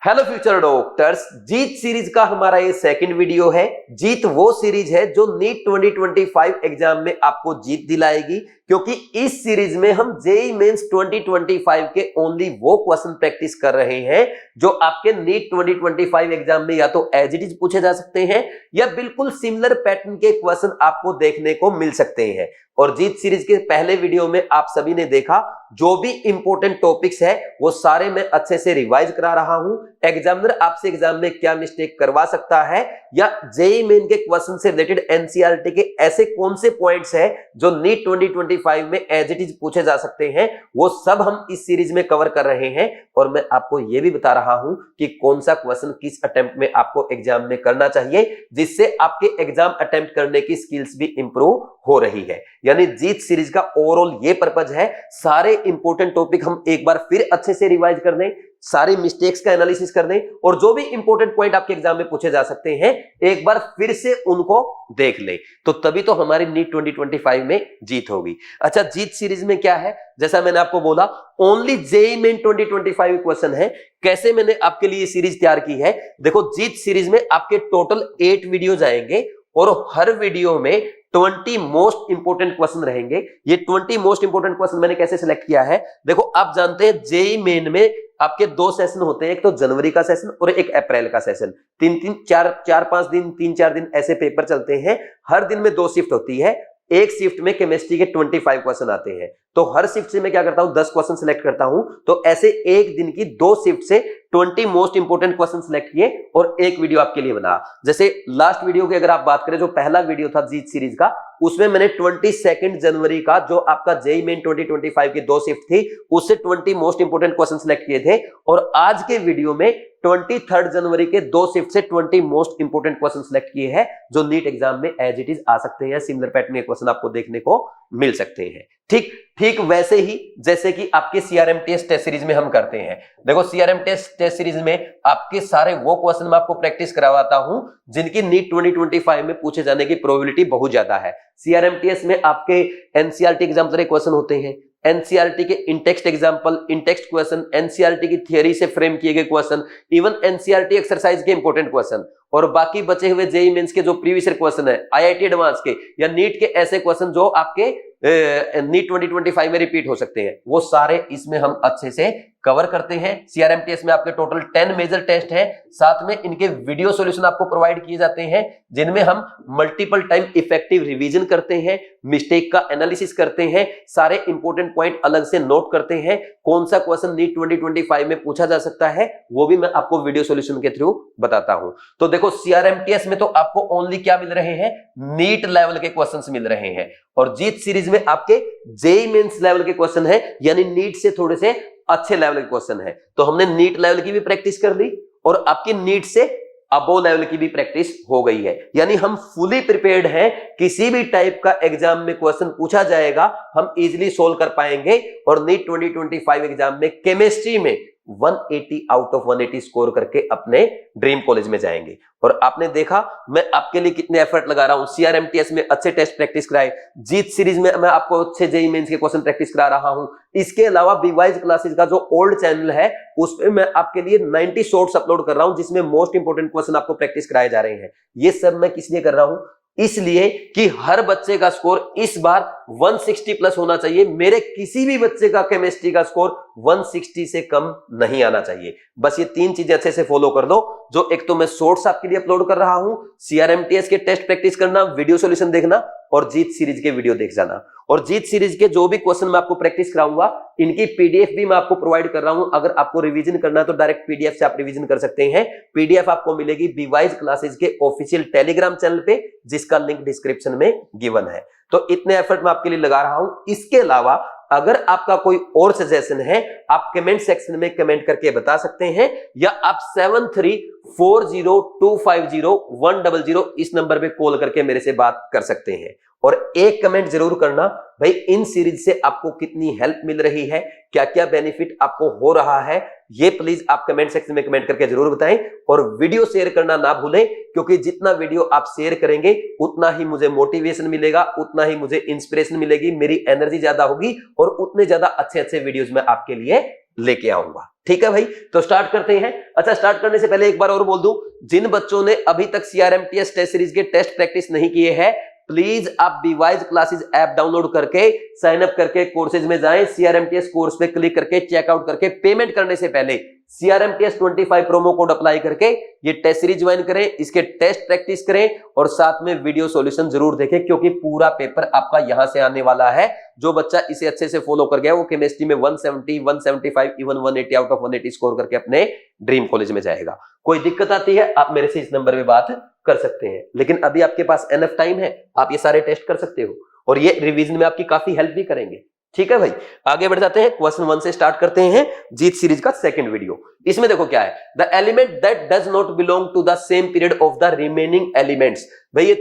Hello future doctors, जीत series का हमारा ये सेकंड वीडियो है। जीत वो सीरीज है जो नीट 2025 एग्जाम में आपको जीत दिलाएगी, क्योंकि इस सीरीज में हम जेईई मेंस 2025 के ओनली वो क्वेश्चन प्रैक्टिस कर रहे हैं जो आपके नीट 2025 एग्जाम में या तो एज इट इज पूछे जा सकते हैं या बिल्कुल सिमिलर पैटर्न के क्वेश्चन आपको देखने को मिल सकते हैं। और जीत सीरीज के पहले वीडियो में आप सभी ने देखा, जो भी इंपॉर्टेंट टॉपिक्स है वो सारे मैं अच्छे से रिवाइज करा रहा हूं। एग्जामिनर आपसे एग्जाम में क्या मिस्टेक करवा सकता है या जेईई मेन के क्वेश्चन से रिलेटेड एनसीईआरटी के ऐसे कौन से पॉइंट्स है जो नीट 2025 में एज इट इज पूछे जा सकते हैं, वो सब हम इस सीरीज में कवर कर रहे हैं। और मैं आपको यह भी बता रहा हूं कि कौन सा क्वेश्चन किस अटेम्प्ट में आपको एग्जाम में करना चाहिए, जिससे आपके एग्जाम अटेम्प्ट करने की स्किल्स भी इंप्रूव हो रही है। यानी जीत सीरीज का ओवरऑल ये पर्पज है, सारे इंपॉर्टेंट टॉपिक हम एक बार फिर अच्छे से रिवाइज कर दें, सारे मिस्टेक्स का एनालिसिस कर दें और जो भी इंपॉर्टेंट पॉइंट आपके एग्जाम में पूछे जा सकते हैं एक बार फिर से उनको देख ले, तो तभी तो हमारी नीट 2025 में जीत होगी। अच्छा, जीत सीरीज में क्या है, जैसा मैंने आपको बोला ओनली जेईई मेन 2025 क्वेश्चन है। कैसे मैंने आपके लिए सीरीज तैयार की है, देखो जीत सीरीज में आपके टोटल 8 वीडियो जाएंगे और हर वीडियो में 20 मोस्ट इंपोर्टेंट क्वेश्चन रहेंगे। ये 20 मोस्ट इंपोर्टेंट क्वेश्चन मैंने कैसे सिलेक्ट किया है, देखो आप जानते हैं जेईई मेन में आपके 2 सेशन होते हैं, एक तो जनवरी का सेशन और एक अप्रैल का सेशन। 3-4 5 दिन 3-4 दिन ऐसे पेपर चलते हैं। हर दिन में 2 शिफ्ट होती है। एक शिफ्ट में केमिस्ट्री के 25 क्वेश्चन आते हैं, तो हर शिफ्ट से मैं क्या करता हूं 10 क्वेश्चन सिलेक्ट करता हूं। तो ऐसे एक दिन की 2 शिफ्ट से 20 मोस्ट इंपोर्टेंट क्वेश्चन सिलेक्ट किए और एक वीडियो आपके लिए बना। जैसे लास्ट वीडियो की अगर आप बात करें, जो पहला वीडियो था जीत सीरीज का, उसमें मैंने 22 जनवरी का जो आपका जेईई मेन 2025 की 2 शिफ्ट थी उससे 20 मोस्ट इंपोर्टेंट क्वेश्चन सिलेक्ट किए थे। और आज के वीडियो में 23 जनवरी के 2 शिफ्ट से 20 मोस्ट इंपोर्टेंट क्वेश्चन सिलेक्ट किए हैं जो नीट एग्जाम में एज इट इज आ सकते हैं। सिमिलर पैटर्न के क्वेश्चन आपको देखने को मिल सकते हैं। ठीक वैसे ही जैसे कि आपके सीआरएम टेस्ट सीरीज में हम करते हैं। देखो सीआरएम टेस्ट सीरीज में आपके सारे वो क्वेश्चन मैं आपको प्रैक्टिस करवाता हूं जिनकी नीट 2025 में पूछे जाने की प्रोबेबिलिटी बहुत ज्यादा है। सीआरएम टेस्ट में आपके एनसीईआरटी एग्जाम तरह क्वेश्चन होते हैं, एनसीईआरटी के in text example, in text question, NCERT की थियरी से फ्रेम किए गए क्वेश्चन, इवन एनसीईआरटी एक्सरसाइज के इंपॉर्टेंट क्वेश्चन, और बाकी बचे हुए जेईई मेंस के जो प्रीवियस ईयर क्वेश्चन है, आईआईटी एडवांस के या नीट के ऐसे क्वेश्चन जो आपके नीट 2025 में रिपीट हो सकते हैं, वो सारे इसमें हम अच्छे से कवर करते हैं। सीआरएम टेस्ट में आपके टोटल 10 मेजर टेस्ट हैं, साथ में इनके वीडियो सॉल्यूशन आपको प्रोवाइड किए जाते हैं जिनमें हम मल्टीपल टाइम इफेक्टिव रिवीजन करते हैं, मिस्टेक का एनालिसिस करते हैं, सारे इंपॉर्टेंट पॉइंट अलग से नोट करते हैं। कौन सा क्वेश्चन नीट 2025 में पूछा जा सकता है वो भी मैं आपको वीडियो सॉल्यूशन के थ्रू बताता हूं। तो देखो सीआरएम टेस्ट में तो आपको ओनली क्या मिल रहे हैं, नीट लेवल के क्वेश्चंस मिल रहे हैं, और जीत सीरीज में आपके जेईई मेंस लेवल के क्वेश्चन है, यानी नीट से थोड़े से अच्छे लेवल के क्वेश्चन है। तो हमने नीट लेवल की भी प्रैक्टिस कर ली और आपकी नीट से अबो लेवल की भी प्रैक्टिस हो गई है, यानी हम फुली प्रिपेयर्ड हैं। किसी भी टाइप का एग्जाम में क्वेश्चन पूछा जाएगा हम इजीली सोल्व कर पाएंगे। और नीट 2025 एग्जाम में केमिस्ट्री में 180 आउट ऑफ 180 स्कोर करके अपने ड्रीम कॉलेज में जाएंगे। और आपने देखा मैं आपके लिए कितने एफर्ट लगा रहा हूं। सीआरएम टेस्ट में अच्छे टेस्ट प्रैक्टिस कराए, जीत सीरीज में मैं आपको अच्छे जेईई मेंस के क्वेश्चन प्रैक्टिस करा रहा हूं। इसके अलावा बीवाइज क्लासेस का जो ओल्ड चैनल है उसमें मैं आपके लिए 90 शॉर्ट्स अपलोड कर रहा हूं जिसमें मोस्ट इंपोर्टेंट क्वेश्चन आपको प्रैक्टिस कराए जा रहे हैं। ये सब मैं किस लिए कर रहा हूं, इसलिए कि हर बच्चे का स्कोर इस बार 160 प्लस होना चाहिए। मेरे किसी भी बच्चे का केमिस्ट्री का स्कोर 160 से कम नहीं आना चाहिए। बस ये 3 चीजें अच्छे से फॉलो कर दो, जो एक तो मैं शॉर्ट्स आपके लिए अपलोड कर रहा हूं, सीआरएमटीएस के टेस्ट प्रैक्टिस करना, वीडियो सॉल्यूशन देखना और जीत सीरीज के वीडियो देख जाना। और जीत सीरीज के जो भी क्वेश्चन मैं आपको प्रैक्टिस कराऊंगा इनकी पीडीएफ भी मैं आपको प्रोवाइड कर रहा हूं। अगर आपको रिवीजन करना है तो डायरेक्ट पीडीएफ से आप रिवीजन कर सकते हैं। पीडीएफ आपको मिलेगी बीवाइज क्लासेस के ऑफिशियल टेलीग्राम चैनल पे, जिसका लिंक डिस्क्रिप्शन में गिवन है। तो इतने एफर्ट मैं आपके लिए लगा रहा हूं। इसके अलावा अगर आपका कोई और सजेशन है आप कमेंट सेक्शन में कमेंट करके बता सकते हैं, या आप 7340250100 इस नंबर पे कॉल करके मेरे से बात कर सकते हैं। और एक कमेंट जरूर करना भाई, इन सीरीज से आपको कितनी हेल्प मिल रही है, क्या क्या बेनिफिट आपको हो रहा है, ये प्लीज आप कमेंट सेक्शन में कमेंट करके जरूर बताएं। और वीडियो शेयर करना ना भूलें, क्योंकि जितना वीडियो आप शेयर करेंगे उतना ही मुझे मोटिवेशन मिलेगा, उतना ही मुझे इंस्पिरेशन मिलेगी, मेरी एनर्जी ज्यादा होगी और उतने ज्यादा अच्छे अच्छे वीडियोस मैं आपके लिए लेके आऊंगा। ठीक है भाई, तो स्टार्ट करते हैं। अच्छा, स्टार्ट करने से पहले एक बार और बोल दूं, जिन बच्चों ने अभी तक CRMTS टेस्ट सीरीज के टेस्ट प्रैक्टिस नहीं किए हैं, प्लीज आप डिवाइस क्लासेस ऐप डाउनलोड करके साइन अप करके कोर्सेज में जाएं। CRMTS कोर्स पे क्लिक करके चेकआउट करके पेमेंट करने से पहले CRMTS 25 प्रोमो कोड अप्लाई करके ये टेस्ट सीरीज ज्वाइन करें, इसके टेस्ट प्रैक्टिस करें और साथ में वीडियो सॉल्यूशन जरूर देखें, क्योंकि पूरा पेपर आपका यहां से आने वाला है। जो बच्चा इसे अच्छे से फॉलो कर गया वो केमिस्ट्री में 170, 175, इवन 180 आउट ऑफ 180 स्कोर करके अपने ड्रीम कॉलेज में जाएगा। कोई दिक्कत आती है आप मेरे से इस नंबर पे बात कर सकते हैं, लेकिन अभी आपके पास एनफ टाइम है, आप ये सारे टेस्ट कर सकते हो और ये रिवीजन में आपकी काफी हेल्प भी करेंगे। ठीक है भाई, आगे बढ़ जाते हैं। क्वेश्चन 1 से स्टार्ट करते हैं, जीत सीरीज का सेकंड वीडियो। इसमें देखो क्या है, the element that does not belong to the same period of the remaining elements. भाई ये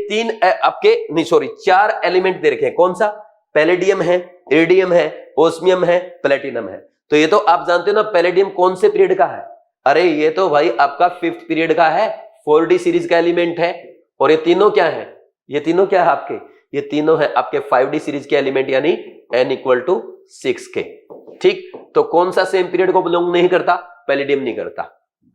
चार एलिमेंट दे रखे हैं। कौन सा? पैलेडियम है, इरिडियम है, ओस्मियम है, प्लेटिनम है। तो ये तो आप जानते हो ना, पैलेडियम कौन से पीरियड का है? अरे ये तो भाई आपका 5th पीरियड का है, 4D सीरीज का एलिमेंट है। और ये तीनों क्या है? ये तीनों क्या है आपके? ये तीनों है आपके 5D सीरीज के एलिमेंट, यानी n = 6 के। ठीक, तो कौन सा सेम पीरियड को बिलोंग नहीं करता? पैलेडियम नहीं करता।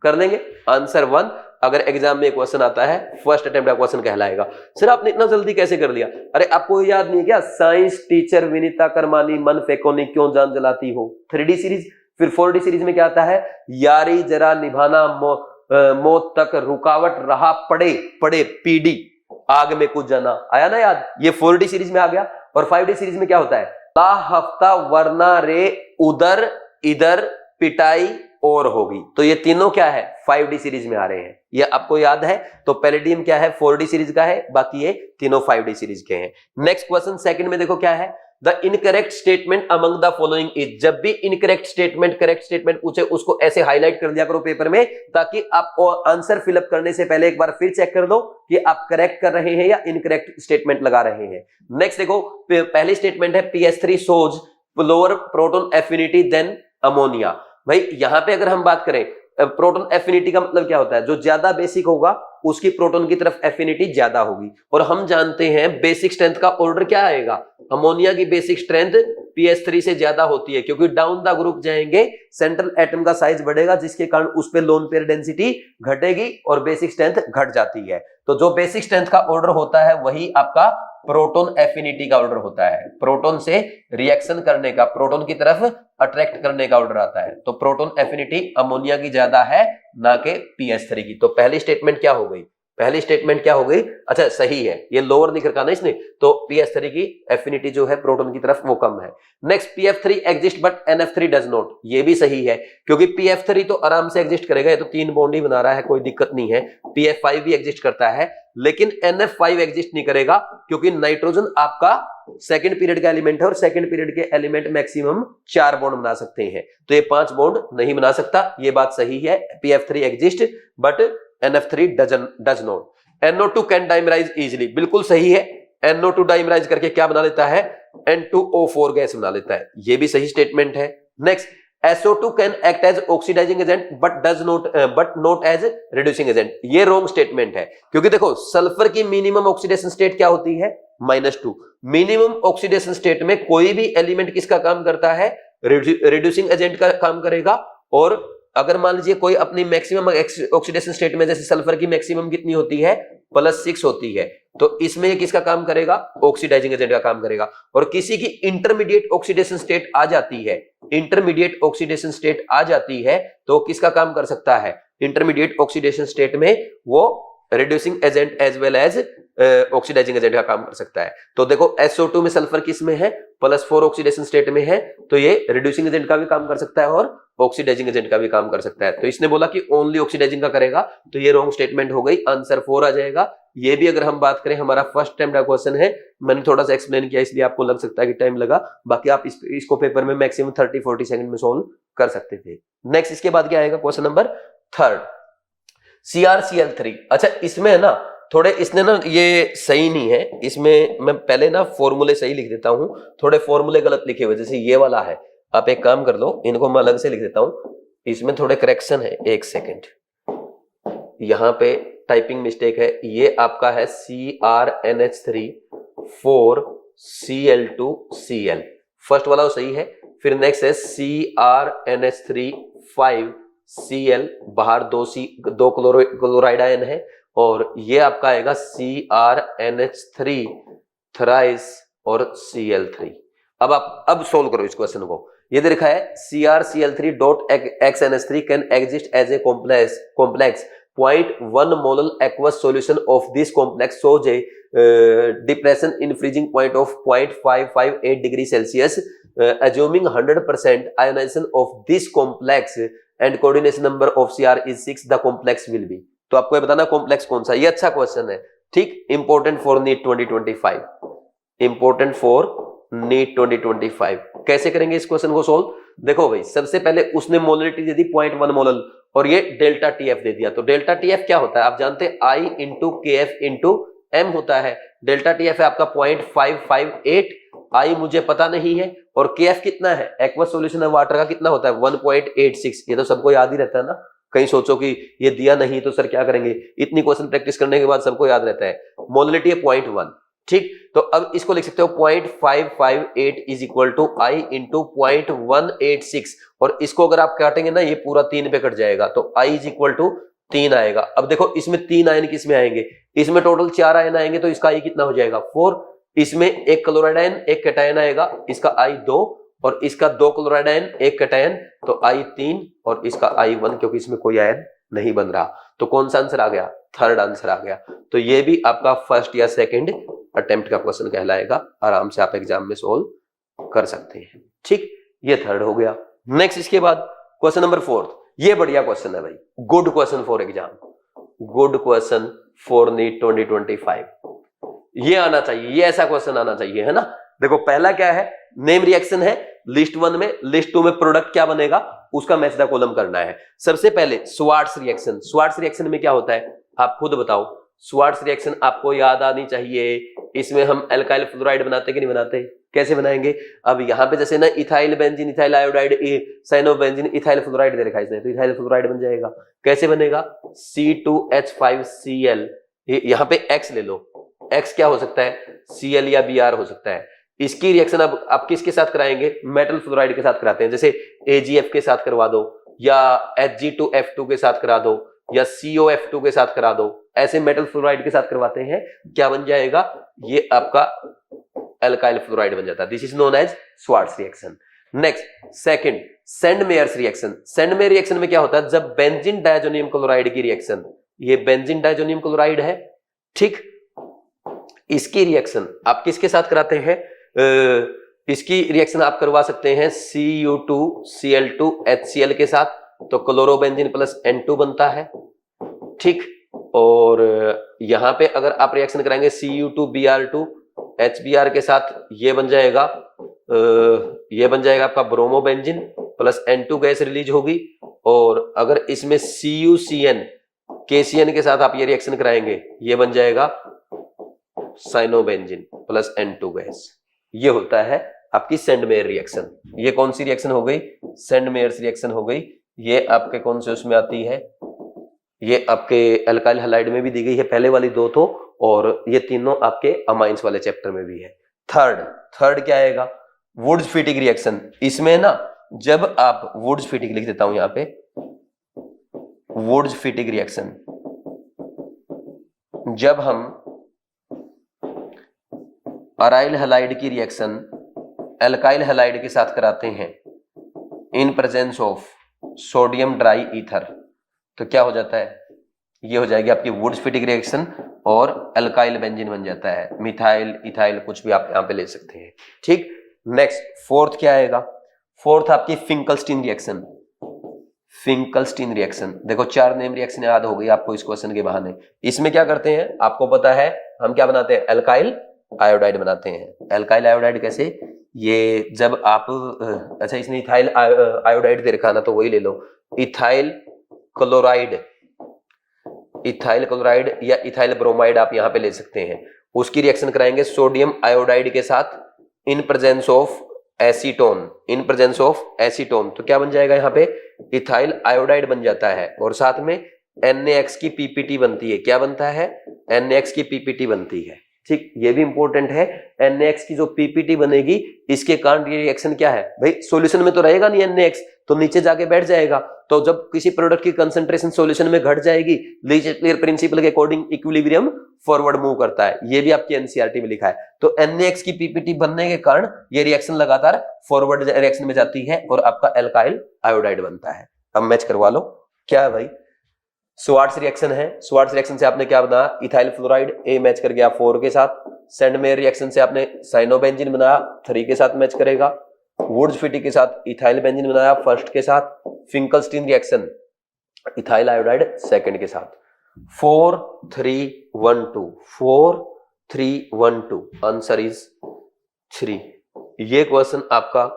कर देंगे आंसर 1। अगर एग्जाम में क्वेश्चन आता है, फर्स्ट अटेम्प्ट का क्वेश्चन कहलाएगा। सर आपने इतना जल्दी कैसे कर लिया? अरे आपको याद नहीं है क्या? साइंस टीचर विनीता करमानी मन फेकोनी क्यों जान जलाती हो, 3D सीरीज। फिर 4D सीरीज में क्या आता है? यारी जरा निभाना मौत तक रुकावट रहा पड़े पड़े PD आग में कुछ जाना। आया ना याद? ये 4D सीरीज में आ गया। और 5D सीरीज में क्या होता है? ला हफ्ता वरना रे उधर इधर पिटाई और होगी। तो ये तीनों क्या है? 5D सीरीज में आ रहे हैं। ये आपको याद है? तो पैलेडियम क्या है? 4D सीरीज का है, बाकी ये तीनों 5D सीरीज के हैं। नेक्स्ट क्वेश्चन सेकंड में देखो क्या है, the incorrect statement among the following is. जब भी इनकरेक्ट स्टेटमेंट करेक्ट स्टेटमेंट पूछे उसको ऐसे हाईलाइट कर दिया करो पेपर में, ताकि आप आंसर फिलअप करने से पहले एक बार फिर चेक कर दो कि आप करेक्ट कर रहे हैं या इनकरेक्ट स्टेटमेंट लगा रहे हैं। नेक्स्ट देखो, पहली स्टेटमेंट है PS3 shows lower proton affinity than ammonia. भाई यहां पे अगर हम बात करें, प्रोटॉन एफिनिटी का मतलब क्या होता है? जो ज्यादा बेसिक होगा उसकी प्रोटॉन की तरफ एफिनिटी ज्यादा होगी। और हम जानते हैं बेसिक स्ट्रेंथ का ऑर्डर क्या आएगा? अमोनिया की बेसिक स्ट्रेंथ PS3 से ज्यादा होती है, क्योंकि डाउन द ग्रुप जाएंगे सेंट्रल एटम का साइज बढ़ेगा, जिसके कारण उस पे लोन पेयर डेंसिटी घटेगी और बेसिक स्ट्रेंथ घट जाती है। तो जो बेसिक स्ट्रेंथ का ऑर्डर होता है वही आपका प्रोटॉन एफिनिटी का ऑर्डर होता है। प्रोटॉन से रिएक्शन करने का, प्रोटॉन की तरफ अट्रैक्ट करने का ऑर्डर आता है। तो प्रोटॉन एफिनिटी अमोनिया की ज्यादा है, ना कि PS3 की। तो पहली स्टेटमेंट क्या हो गई? पहली स्टेटमेंट क्या हो गई? अच्छा सही है, ये लोअर नहीं रखा ना इसने, तो PS3 की एफिनिटी जो है प्रोटॉन की तरफ वो कम है। Next, PF3 exist but NF3 does not. ये भी सही है, क्योंकि PF3 तो आराम से एग्जिस्ट करेगा, ये तो 3 बॉन्ड ही बना रहा है, कोई दिक्कत नहीं है। PF5 भी एग्जिस्ट करता है, लेकिन NF5 एग्जिस्ट नहीं करेगा, क्योंकि नाइट्रोजन आपका सेकंड पीरियड का एलिमेंट है और सेकंड पीरियड के एलिमेंट मैक्सिमम 4 बॉन्ड बना सकते हैं, तो ये 5 बॉन्ड नहीं बना सकता। ये बात सही है, PF3 exist but NF3 does not. NO2 can dimerise easily, बिल्कुल सही है। NO2 डाइमराइज करके क्या बना लेता है? N2O4 गैस बना लेता है, ये भी सही स्टेटमेंट है। Next, SO2 can act as oxidising agent but not as reducing agent. ये रॉन्ग स्टेटमेंट है, क्योंकि देखो सल्फर की मिनिमम ऑक्सीडेशन स्टेट क्या होती है? -2। मिनिमम ऑक्सीडेशन स्टेट में कोई भी एलिमेंट किसका काम करता है? रिड्यूसिंग एजेंट का काम करेगा। और अगर मान लीजिए कोई अपनी मैक्सिमम ऑक्सीडेशन स्टेट में, जैसे सल्फर की मैक्सिमम कितनी होती है? +6 होती है, तो इसमें ये किसका काम करेगा? ऑक्सीडाइजिंग एजेंट का काम करेगा। और किसी की इंटरमीडिएट ऑक्सीडेशन स्टेट आ जाती है, इंटरमीडिएट ऑक्सीडेशन स्टेट आ जाती है, तो किसका काम कर सकता है? इंटरमीडिएट ऑक्सीडेशन स्टेट में वो reducing agent as well as oxidising agent का काम कर सकता है। तो देखो SO2 में सल्फर किस में है? +4 ऑक्सीडेशन स्टेट में है, तो ये रिड्यूसिंग एजेंट का भी काम कर सकता है और ऑक्सीडाइजिंग एजेंट का भी काम कर सकता है। तो इसने बोला कि ओनली ऑक्सीडाइजिंग का करेगा, तो ये रॉन्ग स्टेटमेंट हो गई, आंसर 4 आ जाएगा। ये भी अगर हम बात करें, हमारा फर्स्ट टाइम का क्वेश्चन है, मैंने थोड़ा सा एक्सप्लेन किया इसलिए आपको लग सकता है कि टाइम लगा, बाकी आप इसको पेपर में मैक्सिमम 30-40 सेकंड में सोल्व कर सकते थे। नेक्स्ट, इसके बाद क्या आएगा? Question number 3, CrCl3। अच्छा इसमें है ना थोड़े, इसने ना ये सही नहीं है, इसमें मैं पहले ना फॉर्मूले सही लिख देता हूं, थोड़े फॉर्मूले गलत लिखे हुए, जैसे ये वाला है, आप एक काम कर लो, इनको मैं अलग से लिख देता हूं, इसमें थोड़े करेक्शन है। एक सेकेंड, यहां पे टाइपिंग मिस्टेक है, ये आपका है CrNH3 4Cl2Cl, फर्स्ट वाला वो सही है, फिर नेक्स्ट है CrNH3 5Cl, बाहर दो क्लोराइड आयन है, और ये आपका आएगा CrNH3 थ्राइस और Cl3। अब सोल्व करो इस क्वेश्चन को। ये दे रखा है CrCl3.XNH3 can exist as a complex 0.1 molal aqueous solution of this complex shows a depression in freezing point of 0.558 degree Celsius, assuming 100% ionization of this complex and coordination number of Cr is 6, the complex will be। तो आपको ये बताना complex कौन सा। ये अच्छा question है, ठीक, important for NEET 2025, important for NEET 2025। कैसे करेंगे इस क्वेश्चन को सोल्व? देखो भाई, सबसे पहले उसने मोलरिटी दे दी 0.1 मोलल और ये डेल्टा टीएफ दे दिया। तो डेल्टा टीएफ क्या होता है आप जानते हैं, I इंटू के एफ इंटू एम होता है। डेल्टा टीएफ है आपका 0.558, I मुझे पता नहीं है, और के एफ कितना है, एक्वस सॉल्यूशन है वाटर का, कितना होता है 1.86। ये तो सबको याद ही रहता है ना, कहीं सोचो कि ये दिया नहीं तो सर क्या करेंगे, इतनी क्वेश्चन प्रैक्टिस करने के बाद सबको याद रहता है। मोलरिटी है 0.1, ठीक। तो अब इसको लिख सकते हो 0.558 is equal to I into 0.186, और इसको अगर आप काटेंगे ना ये पूरा 3 पे कट जाएगा, तो I इज इक्वल टू 3 आएगा। अब देखो इसमें 3 आयन किसमें आएंगे, इसमें टोटल 4 आयन आएंगे, तो इसका I कितना हो जाएगा 4। इसमें एक क्लोराइड आयन एक कैटायन आएगा, इसका I 2, और इसका 2 क्लोराइड आयन एक कैटायन, तो I 3, और इसका I 1, क्योंकि इसमें कोई आयन नहीं बन रहा। तो कौन सा आंसर आ गया, थर्ड आंसर आ गया। तो ये भी आपका फर्स्ट या सेकंड अटेम्प्ट का क्वेश्चन कहलाएगा, आराम से आप एग्जाम में सोल्व कर सकते हैं, ठीक। ये थर्ड हो गया। नेक्स्ट इसके बाद क्वेश्चन नंबर 4, ये बढ़िया क्वेश्चन है भाई, good question for exam, good question for NEET 2025। ये आना चाहिए, ये ऐसा क्वेश्चन आना चाहिए, है ना। देखो पहला क्या है, नेम रिएक्शन है लिस्ट 1 में, लिस्ट 2 में प्रोडक्ट क्या बनेगा उसका मैच द कॉलम करना है। सबसे पहले स्वार्ट्स रिएक्शन, स्वार्ट्स रिएक्शन में क्या होता है आप खुद बताओ। स्वार्ट्स रिएक्शन आपको याद आनी चाहिए, इसमें हम एल्काइल फ्लोराइड बनाते कि नहीं बनाते, कैसे बनाएंगे। अब यहाँ पे जैसे ना ethyl benzene, ethyl iodide, cyanobenzene, ethyl fluoride दे रखा है इसने, तो इथाइल फ्लोराइड बन जाएगा। कैसे बनेगा, C2H5Cl, यहाँ पे X ले लो, X क्या हो सकता है, Cl या Br हो सकता है। इसकी रिएक्शन अब आप किसके साथ कराएंगे, मेटल फ्लोराइड के साथ कराते हैं, जैसे AgF के साथ करवा दो, या Hg2F2 के साथ करा दो, या COF2 के साथ करा दो, ऐसे मेटल फ्लोराइड के साथ करवाते हैं। क्या बन जाएगा, ये आपका एल्काइल फ्लोराइड बन जाता है। This is known as Swarts reaction. Next second, Sandmeyer's reaction. Sandmeyer reaction में क्या होता है, जब बेंजीन डायजोनियम क्लोराइड की रिएक्शन, ये बेंजीन डायजोनियम क्लोराइड है, ठीक, इसकी रिएक्शन आप किसके साथ कराते हैं, इसकी रिएक्शन आप करवा सकते हैं Cu2Cl2HCl के साथ, तो क्लोरोबेंजीन प्लस N2 बनता है, ठीक। और यहां पे अगर आप रिएक्शन कराएंगे Cu2Br2HBr के साथ, ये बन जाएगा आपका bromobenzene plus N2 gas release होगी। और अगर इसमें CuCN KCN के साथ आप ये रिएक्शन कराएंगे, ये बन जाएगा साइनोबेंजीन प्लस N2 गैस। ये होता है आपकी सेंडमेयर रिएक्शन। ये कौन सी रिएक्शन हो गई, सेंडमेयर्स रिएक्शन हो गई। ये आपके कौन से उसमें आती है, ये आपके एल्काइल हैलाइड में भी दी गई है, पहले वाली 2 तो, और ये तीनों आपके अमाइंस वाले चैप्टर में भी है। थर्ड क्या आएगा, वुड्स फिटिंग रिएक्शन। इसमें ना जब आप वुड्स फिटिंग लिख देता हूं यहां पे, वुड्स फिटिंग रिएक्शन, जब हम अराइल हैलाइड की रिएक्शन एल्काइल हैलाइड के साथ कराते हैं इन presence of sodium dry ether, तो क्या हो जाता है, ये हो जाएगी आपकी वुड्स फिटिंग रिएक्शन, और एल्काइल बेंजीन बन जाता है, मिथाइल इथाइल कुछ भी आप यहां पे ले सकते हैं, ठीक। नेक्स्ट फोर्थ क्या आएगा, फोर्थ आपकी फिंकलस्टीन रिएक्शन। फिंकलस्टीन रिएक्शन, देखो 4 नेम रिएक्शन याद हो गई आपको इस क्वेश्चन के बहाने। इसमें क्या करते हैं आपको पता है, हम क्या बनाते हैं, एल्काइल आयोडाइड बनाते हैं। एल्काइल आयोडाइड कैसे, ये जब आप अच्छा इसने इथाइल आयोडाइड दे रखा ना, तो वही ले लो, इथाइल क्लोराइड या इथाइल ब्रोमाइड आप यहां पे ले सकते हैं। उसकी रिएक्शन कराएंगे सोडियम आयोडाइड के साथ इन प्रेजेंस ऑफ एसीटोन, तो क्या बन जाएगा यहाँ पे, इथाइल आयोडाइड बन जाता है, और साथ में NaX की पीपीटी बनती है। क्या बनता है, NaX की पीपीटी बनती है, ठीक, ये भी इंपॉर्टेंट है। NaX की जो पीपीटी बनेगी इसके कारण ये रिएक्शन क्या है भाई, सॉल्यूशन में तो रहेगा नहीं NaX, तो नीचे जाके बैठ जाएगा। तो जब किसी प्रोडक्ट की कंसंट्रेशन सॉल्यूशन में घट जाएगी, लीच-क्लियर प्रिंसिपल के अकॉर्डिंग इक्विलिब्रियम फॉरवर्ड मूव करता है, ये भी आपकी एनसीईआरटी में लिखा है। तो NaX की पीपीटी बनने के कारण ये रिएक्शन लगातार फॉरवर्ड रिएक्शन में जाती है और आपका एल्काइल आयोडाइड बनता है। अब मैच करवा लो, क्या है भाई, स्वार्ट्स रिएक्शन है। स्वार्ट्स रिएक्शन से आपने क्या बनाया, इथाइल फ्लोराइड, ए मैच कर गया 4 के साथ। सेंडमेयर रिएक्शन से आपने साइनोबेंजीन बनाया, 3 के साथ मैच करेगा। वुड्स-फिटी के साथ इथाइल बेंजीन बनाया, फर्स्ट के साथ। Finkelstein reaction ethyl iodide, second के साथ। 4 3 1 2, 4 3 1 2, आंसर इज 3। ये क्वेश्चन आपका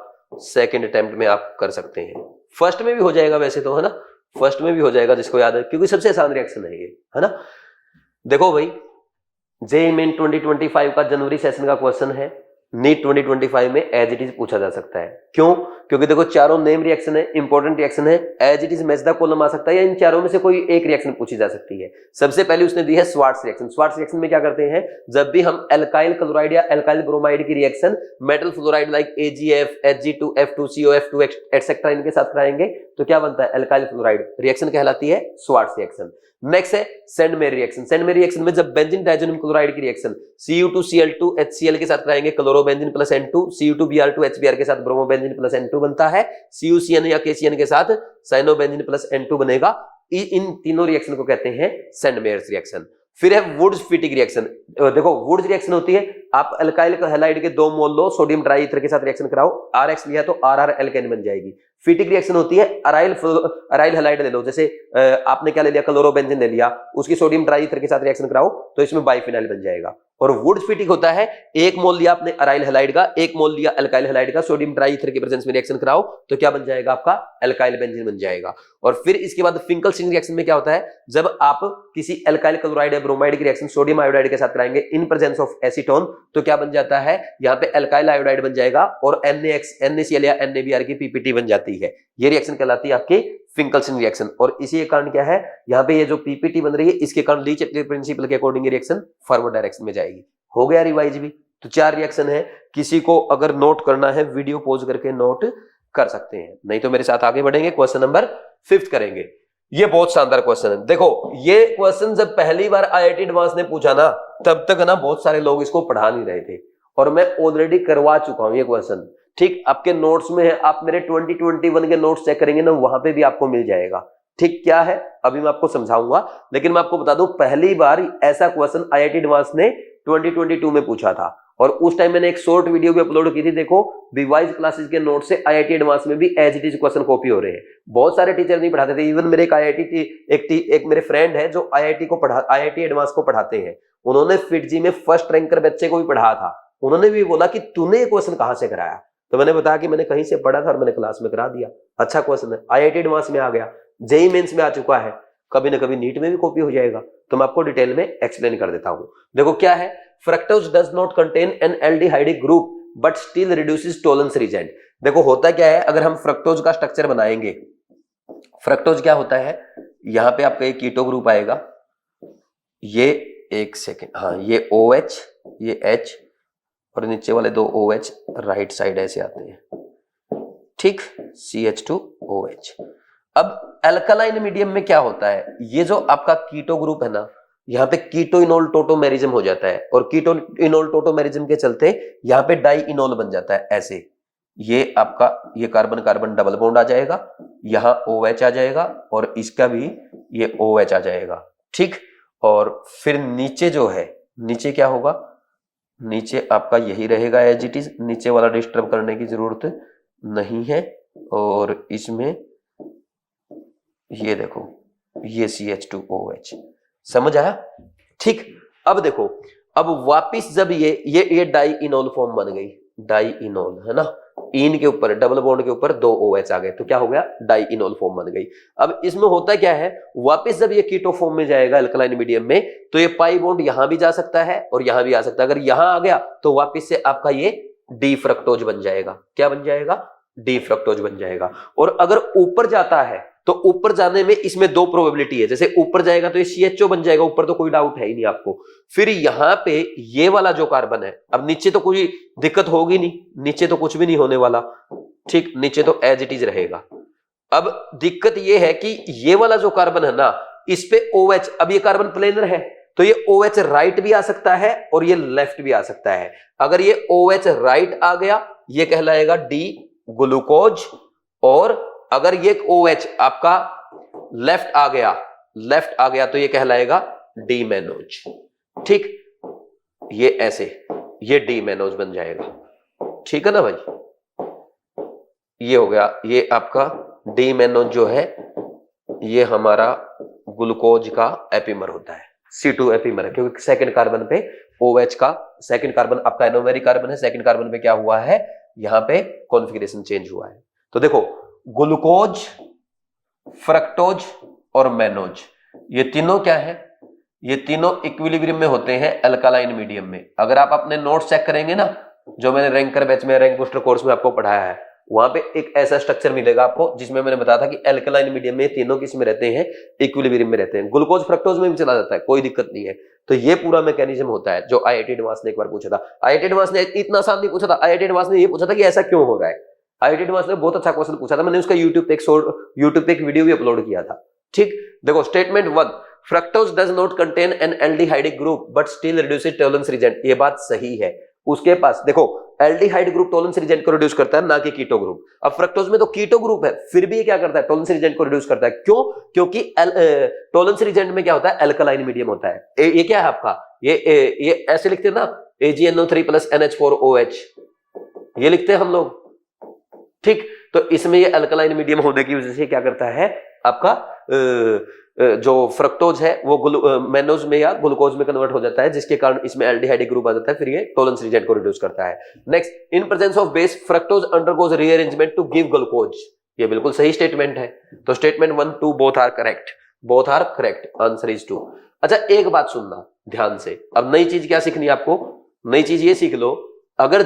सेकंड अटेम्प्ट में आप कर सकते हैं। फर्स्ट में भी हो जाएगा वैसे तो, है ना, फर्स्ट में भी हो जाएगा जिसको याद है, क्योंकि सबसे आसान रिएक्शन है ये, है ना। देखो भाई, जेईई मेन 2025 का जनवरी सेशन का क्वेश्चन है, नीट 2025 में एज इट इज पूछा जा सकता है। क्यों? क्योंकि देखो चारों नेम रिएक्शन है, इंपॉर्टेंट रिएक्शन है, as it is match the column आ सकता है, या इन चारों में से कोई एक रिएक्शन पूछी जा सकती है। सबसे पहले उसने दी है स्वार्ट्स रिएक्शन। स्वार्ट्स रिएक्शन में क्या करते हैं, जब भी हम एल्काइल क्लोराइड या एल्काइल ब्रोमाइड की reaction metal fluoride like AgF, Hg2, F2CO, F2 etcetera इनके साथ कराएंगे तो क्या बनता है, एल्काइल फ्लोराइड। रिएक्शन कहलाती है स्वार्ट्स रिएक्शन। नेक्स्ट है सेंडमेयर रिएक्शन। सेंडमेयर रिएक्शन में जब बेंजीन डाइजोनियम क्लोराइड की रिएक्शन Cu2Cl2 HCl के साथ कराएंगे, chlorobenzene plus N2, Cu2Br2 HBr के साथ ब्रोमोबेंजीन प्लस N2 बनता है। CuCN या KCN के साथ साइनोबेंजीन प्लस N2 बनेगा। इन तीनों रिएक्शन को कहते हैं सेंडमेयर रिएक्शन। फिर है वुड्स-फिटी रिएक्शन। देखो वुड्स रिएक्शन होती है, आप अल्काइल हैलाइड के 2 मोल लो, सोडियम ट्राई ईथर के साथ रिएक्शन कराओ, RX लिया तो RR एल्केन बन जाएगी। फिटिक रिएक्शन होती है, अराइल हैलाइड ले लो, जैसे आपने क्या ले लिया, क्लोरोबेंजीन ले लिया, उसकी सोडियम ट्राई ईथर के साथ रिएक्शन कराओ तो इसमें बाइफिनाइल बन जाएगा। और वुड्स-फिटिक होता है, 1 मोल लिया आपने अराइल हैलाइड का, 1 मोल लिया अल्काइल हैलाइड का, सोडियम ट्राई ईथर के प्रेजेंस में रिएक्शन कराओ तो क्या बन जाएगा, आपका अल्काइल बेंजीन बन जाएगा। और फिर इसके बाद फिंकलस्टीन रिएक्शन में क्या होता है, जब आप किसी अल्काइल क्लोराइड या ब्रोमाइड की रिएक्शन सोडियम आयोडाइड के साथ कराएंगे इन प्रेजेंस ऑफ एसीटोन तो क्या बन जाता है, यहाँ पे अल्काइल आयोडाइड बन जाएगा और NaX, NaCl या NaBr की पीपीटी बन जाती है। ये रिएक्शन कहलाती है आपकी फिंकलस्टीन रिएक्शन। और इसी के कारण क्या है, यहाँ पे ये जो पीपीटी बन रही है इसके कारण लीच-क्लियर प्रिंसिपल के अकॉर्डिंग रिएक्शन फॉरवर्ड डायरेक्शन में जाएगी। हो गया रिवाइज भी। तो 4 रिएक्शन है, किसी को अगर नोट करना है वीडियो पॉज करके नोट कर सकते हैं, नहीं तो मेरे साथ आगे बढ़ेंगे, क्वेश्चन नंबर 5 करेंगे। ये बहुत शानदार क्वेश्चन है। देखो ये क्वेश्चन जब पहली बार IIT एडवांस ने पूछा ना, तब तक ना बहुत सारे लोग इसको पढ़ा नहीं रहे थे और मैं ऑलरेडी करवा चुका हूं ये क्वेश्चन। ठीक, आपके नोट्स में है, आप मेरे 2021 के नोट्स चेक करेंगे ना, वहां पे भी आपको मिल जाएगा। ठीक, क्या है अभी मैं आपको समझाऊंगा, लेकिन मैं आपको बता दूं पहली बार ऐसा क्वेश्चन IIT एडवांस ने 2022 में पूछा था और उस टाइम मैंने एक शॉर्ट वीडियो भी अपलोड की थी। देखो विवाइज क्लासेस के नोट से IIT एडवांस में भी as it is question copy हो रहे हैं। बहुत सारे टीचर नहीं पढ़ाते थे, इवन मेरे एक मेरे फ्रेंड है जो IIT एडवांस को पढ़ाते हैं, उन्होंने फिटजी में फर्स्ट रैंकर बच्चे को भी पढ़ाया था। उन्होंने भी बोला कि तूने ये क्वेश्चन कहां से कराया, तो मैंने बताया कि मैंने कहीं से पढ़ा था और मैंने क्लास में करा दिया। अच्छा क्वेश्चन है, IIT एडवांस में आ गया, जेईई मेंस में आ चुका है, कभी ना कभी नीट में भी कॉपी हो जाएगा। तो मैं आपको डिटेल में एक्सप्लेन कर देता हूं। देखो क्या है, fructose does not contain an aldehydic group but still reduces Tollens reagent. देखो होता क्या है, अगर हम फ्रक्टोज का स्ट्रक्चर बनाएंगे, फ्रक्टोज क्या होता है, यहां पे आपका एक कीटो ग्रुप आएगा, ये एक सेकेंड, हाँ ये OH, ये H और नीचे वाले 2 OH राइट साइड ऐसे आते हैं, ठीक, CH2OH। अब अल्कलाइन मीडियम में क्या होता है, ये जो आपका कीटो ग्रुप है ना, यहाँ पे कीटो इनोल टोटोमेरिज्म हो जाता है और कीटो इनोल टोटोमेरिज्म के चलते यहाँ पे डाई इनोल बन जाता है ऐसे। ये आपका ये कार्बन कार्बन डबल बॉन्ड आ जाएगा, यहाँ OH आ जाएगा और इसका भी ये OH आ जाएगा, ठीक। और फिर नीचे जो है, नीचे क्या होगा, नीचे आपका यही रहेगा एज इट इज, नीचे वाला डिस्टर्ब करने की जरूरत नहीं है। और इसमें ये देखो ये CH2OH, समझ आया, ठीक। अब देखो, अब वापिस जब ये डाई इनोल फॉर्म बन गई, डाई इनोल है ना, इन के ऊपर डबल बॉन्ड के ऊपर 2 OH आ गए, तो क्या हो गया, डाई इनोल फॉर्म बन गई। अब इसमें होता क्या है, वापिस जब ये कीटो फॉर्म में जाएगा अल्कलाइन मीडियम में, तो ये पाई बॉन्ड यहां भी जा सकता है और यहां भी आ सकता है। अगर यहां आ गया तो वापिस से आपका ये डी फ्रक्टोज बन जाएगा। क्या बन जाएगा, डी फ्रक्टोज बन जाएगा। और अगर ऊपर जाता है तो ऊपर जाने में इसमें दो प्रोबेबिलिटी है, जैसे ऊपर जाएगा तो ये CHO बन जाएगा, ऊपर तो कोई डाउट है ही नहीं आपको। फिर यहां पे ये वाला जो कार्बन है, अब नीचे तो कोई दिक्कत होगी नहीं, नीचे तो कुछ भी नहीं होने वाला, ठीक, नीचे तो एज इट इज रहेगा। अब दिक्कत ये है कि ये वाला जो कार्बन है ना, इस पे OH, अब ये कार्बन प्लेनर है तो ये OH राइट भी आ सकता है और ये लेफ्ट भी आ सकता है। अगर ये OH राइट आ गया ये कहलाएगा डी ग्लूकोज, और अगर ये OH आपका लेफ्ट आ गया तो ये कहलाएगा डी मैनोज। ठीक, ये ऐसे, ये डी मैनोज बन जाएगा, ठीक है ना भाई। ये हो गया, ये आपका डी मैनोज जो है ये हमारा ग्लूकोज का एपिमर होता है, C2 एपिमर है, क्योंकि सेकंड कार्बन पे OH का, सेकंड कार्बन आपका एनोमेरिक कार्बन है, सेकंड कार्बन पे क्या हुआ है, यहां पे कॉन्फ़िगरेशन चेंज हुआ है। तो देखो ग्लूकोज, फ्रक्टोज और मैनोज, ये तीनों क्या है, ये तीनों इक्विलिब्रियम में होते हैं अल्कालाइन मीडियम में। अगर आप अपने नोट्स चेक करेंगे ना, जो मैंने रैंकर बैच में, रैंक बूस्टर कोर्स में आपको पढ़ाया है, वहां पे एक ऐसा स्ट्रक्चर मिलेगा आपको जिसमें मैंने बताया था कि अल्कलाइन मीडियम में तीनों किस में रहते हैं, इक्विलिब्रियम में रहते हैं। ग्लूकोज फ्रक्टोज में भी चला जाता है, कोई दिक्कत नहीं है। तो ये पूरा मैकेनिज्म होता है जो IIT एडवांस ने एक बार पूछा था। IIT एडवांस ने इतना आसान नहीं पूछा था, IIT एडवांस ने ये पूछा था कि ऐसा क्यों हो रहा है। IIT एडवांस ने बहुत अच्छा क्वेश्चन पूछा था, मैंने उसका यूट्यूब पे एक वीडियो भी अपलोड किया था। ठीक, देखो statement 1, fructose does not contain an aldehydic group but still reduces Tollens reagent, ये बात सही है। उसके पास देखो एल्डिहाइड ग्रुप टॉलरेंस रीजेंट को रिड्यूस करता है, ना कि कीटो ग्रुप। अब फ्रक्टोज में तो कीटो ग्रुप है, फिर भी ये क्या करता है, टॉलरेंस रीजेंट को रिड्यूस करता है। क्यों? क्योंकि टॉलरेंस रीजेंट में क्या होता है, अल्कलाइन मीडियम होता है। ये क्या है आपका, ये ऐसे लिखते हैं ना, AgNO3 + NH4OH, ये लिखते हैं हम लोग। ठीक, तो इसमें ये अल्कलाइन मीडियम होने की वजह से क्या करता है आपका जो फ्रक्टोज है वो मैनोज में या ग्लूकोज में कन्वर्ट हो जाता है, जिसके कारण इसमें एल्डिहाइडिक ग्रुप आ जाता है, फिर ये टॉलरेंस रीजेंट को रिड्यूस करता है। Next, in presence of base fructose undergoes rearrangement to give glucose, ये बिल्कुल सही स्टेटमेंट है। तो statement 1, 2 both are correct, answer is 2। अच्छा एक बात सुनना ध्यान से, अब नई चीज क्या सीखनी है आपको, नई चीज ये सीख लो, अगर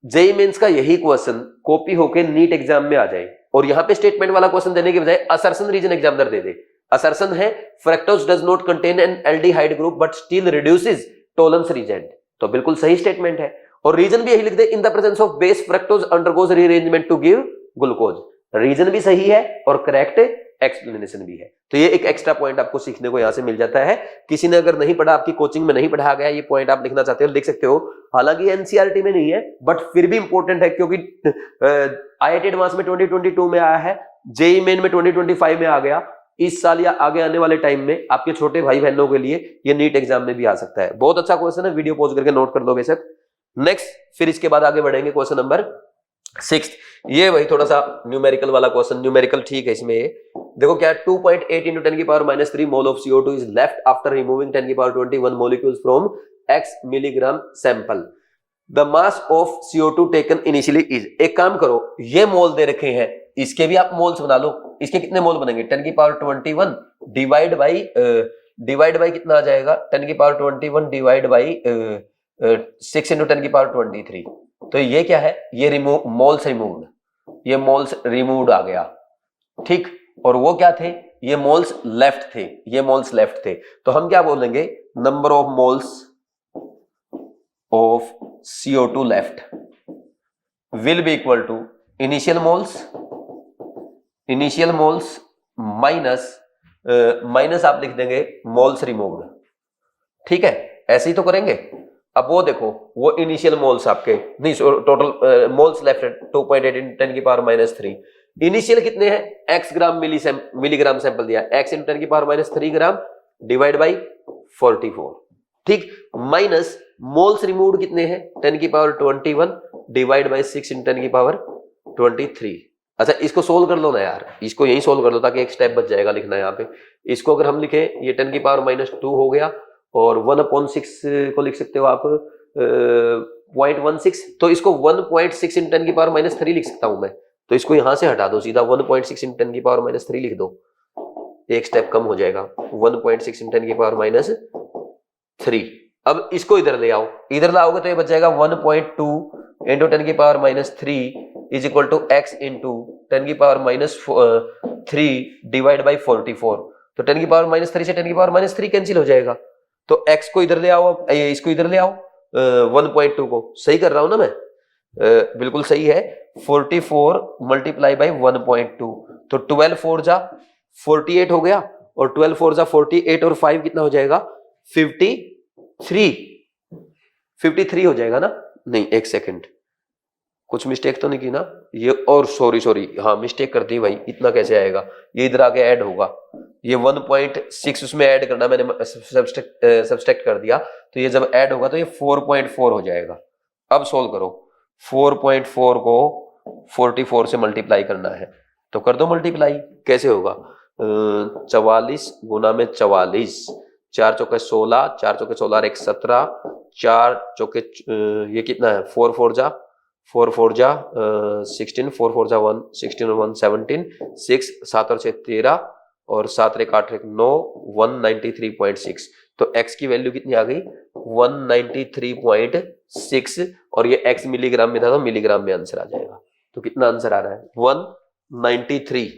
जेईई मेंस का यही क्वेश्चन कॉपी होके नीट एग्जाम में आ जाए और यहां पे स्टेटमेंट वाला क्वेश्चन देने के बजाय असर्शन रीजन एग्जामिनर दे दे, असर्शन है fructose does not contain an aldehyde group but still reduces Tollens reagent, तो बिल्कुल सही स्टेटमेंट है। और रीजन भी यही लिख दे, in the presence of base fructose undergoes rearrangement to give glucose, reason भी सही है और करेक्ट एक्सप्लेनेशन भी है। तो ये एक एक्स्ट्रा पॉइंट आपको सीखने को यहां से मिल जाता है। किसी ने अगर नहीं पढ़ा, आपकी कोचिंग में नहीं पढ़ाया गया, ये पॉइंट आप लिखना चाहते हो लिख सकते हो। हालांकि एनसीईआरटी में नहीं है बट फिर भी इंपॉर्टेंट है, क्योंकि IIT एडवांस में 2022 में आया है, जेईई मेन में 2025 में आ गया, इस साल या आगे आने वाले टाइम में आपके छोटे भाई बहनों के लिए ये नीट एग्जाम में भी आ सकता है। बहुत अच्छा क्वेश्चन है, वीडियो पॉज करके नोट कर लोगे सर। नेक्स्ट, फिर इसके बाद आगे बढ़ेंगे क्वेश्चन नंबर 6। ये वही थोड़ा सा न्यूमेरिकल वाला क्वेश्चन, न्यूमेरिकल ठीक है इसमें। देखो क्या, 2.8 × 10⁻³ mole of CO2 is left after removing 10⁻21 molecules from x milligram sample, the mass of CO2 taken initially is. एक काम करो, ये मोल दे रखे हैं, इसके भी आप मोल्स बना लो। इसके कितने मोल बनेंगे, 10⁻21 डिवाइड बाई कितना आ जाएगा, 10⁻21 डिवाइड बाई 6 × 10⁻23। तो ये क्या है, ये मोल्स रिमूव्ड आ गया। ठीक, और वो क्या थे, ये मोल्स लेफ्ट थे। तो हम क्या बोलेंगे, number of moles of CO2 left will be equal to initial moles minus आप लिख देंगे मोल्स रिमूव्ड। ठीक है, ऐसे ही तो करेंगे। अब वो देखो, वो इनिशियल मोल्स आपके नहीं, टोटल मोल्स लेफ्ट 2.8 × 10⁻³ इनिशियल कितने हैं, x ग्राम मिलीग्राम सैंपल दिया, x × 10⁻³ ग्राम डिवाइड बाई 44। ठीक, माइनस मोल्स रिमूव्ड कितने हैं, 10⁻21 डिवाइड बाई 6 × 10⁻23। अच्छा इसको सोल्व कर लो ना यार, इसको यही सोल्व कर लो ताकि एक स्टेप बच जाएगा लिखना यहाँ पे। इसको अगर हम लिखे, ये 10⁻² हो गया और 1/6 को लिख सकते हो आप 0.16, तो इसको 1.6 × 10⁻³ लिख सकता हूं मैं। तो इसको यहां से हटा दो, सीधा 1.6 × 10⁻³ लिख दो, एक स्टेप कम हो जाएगा, 1.6 × 10⁻³ अब इसको इधर ले आओ, इधर लाओगे तो ये बच जाएगा 1.2 × 10⁻³ is equal to x × 10⁻³ divide by 44, तो 10⁻³ से 10⁻³ कैंसिल हो जाएगा। तो x को इधर ले आओ, इसको इधर ले आओ, 1.2 को। सही कर रहा हूं ना मैं? बिल्कुल सही है। 44 मल्टीप्लाई बाई 1.2, तो 12 4 जा 48 हो गया, और 12 4 जा 48 और 5 कितना हो जाएगा? 53 हो जाएगा ना? नहीं, एक सेकंड, कुछ मिस्टेक तो नहीं की ना ये? और सॉरी, हाँ मिस्टेक कर दी भाई। इतना कैसे आएगा? ये इधर आगे ऐड होगा, ये 1.6 उसमें ऐड करना, मैंने सब्सट्रैक्ट कर दिया, तो ये जब ऐड होगा तो ये 4.4 हो जाएगा। अब सोल्व करो, 4.4 को 44 से मल्टीप्लाई करना है, तो कर दो मल्टीप्लाई। कैसे होगा? 44 गुना में 44, 4 चौके 16, 4 चौके 16 और 1 17, 4 चौके ये कितना है? 4 4 जा 16, 4 4 जा 1 16 और 1 17, 6 7 और 6 13, और 7 1 8 1 9, 193.6। तो x की वैल्यू कितनी आ गई? 193.6, और ये x मिलीग्राम में था तो मिलीग्राम में आंसर आ जाएगा। तो कितना आंसर आ रहा है? 193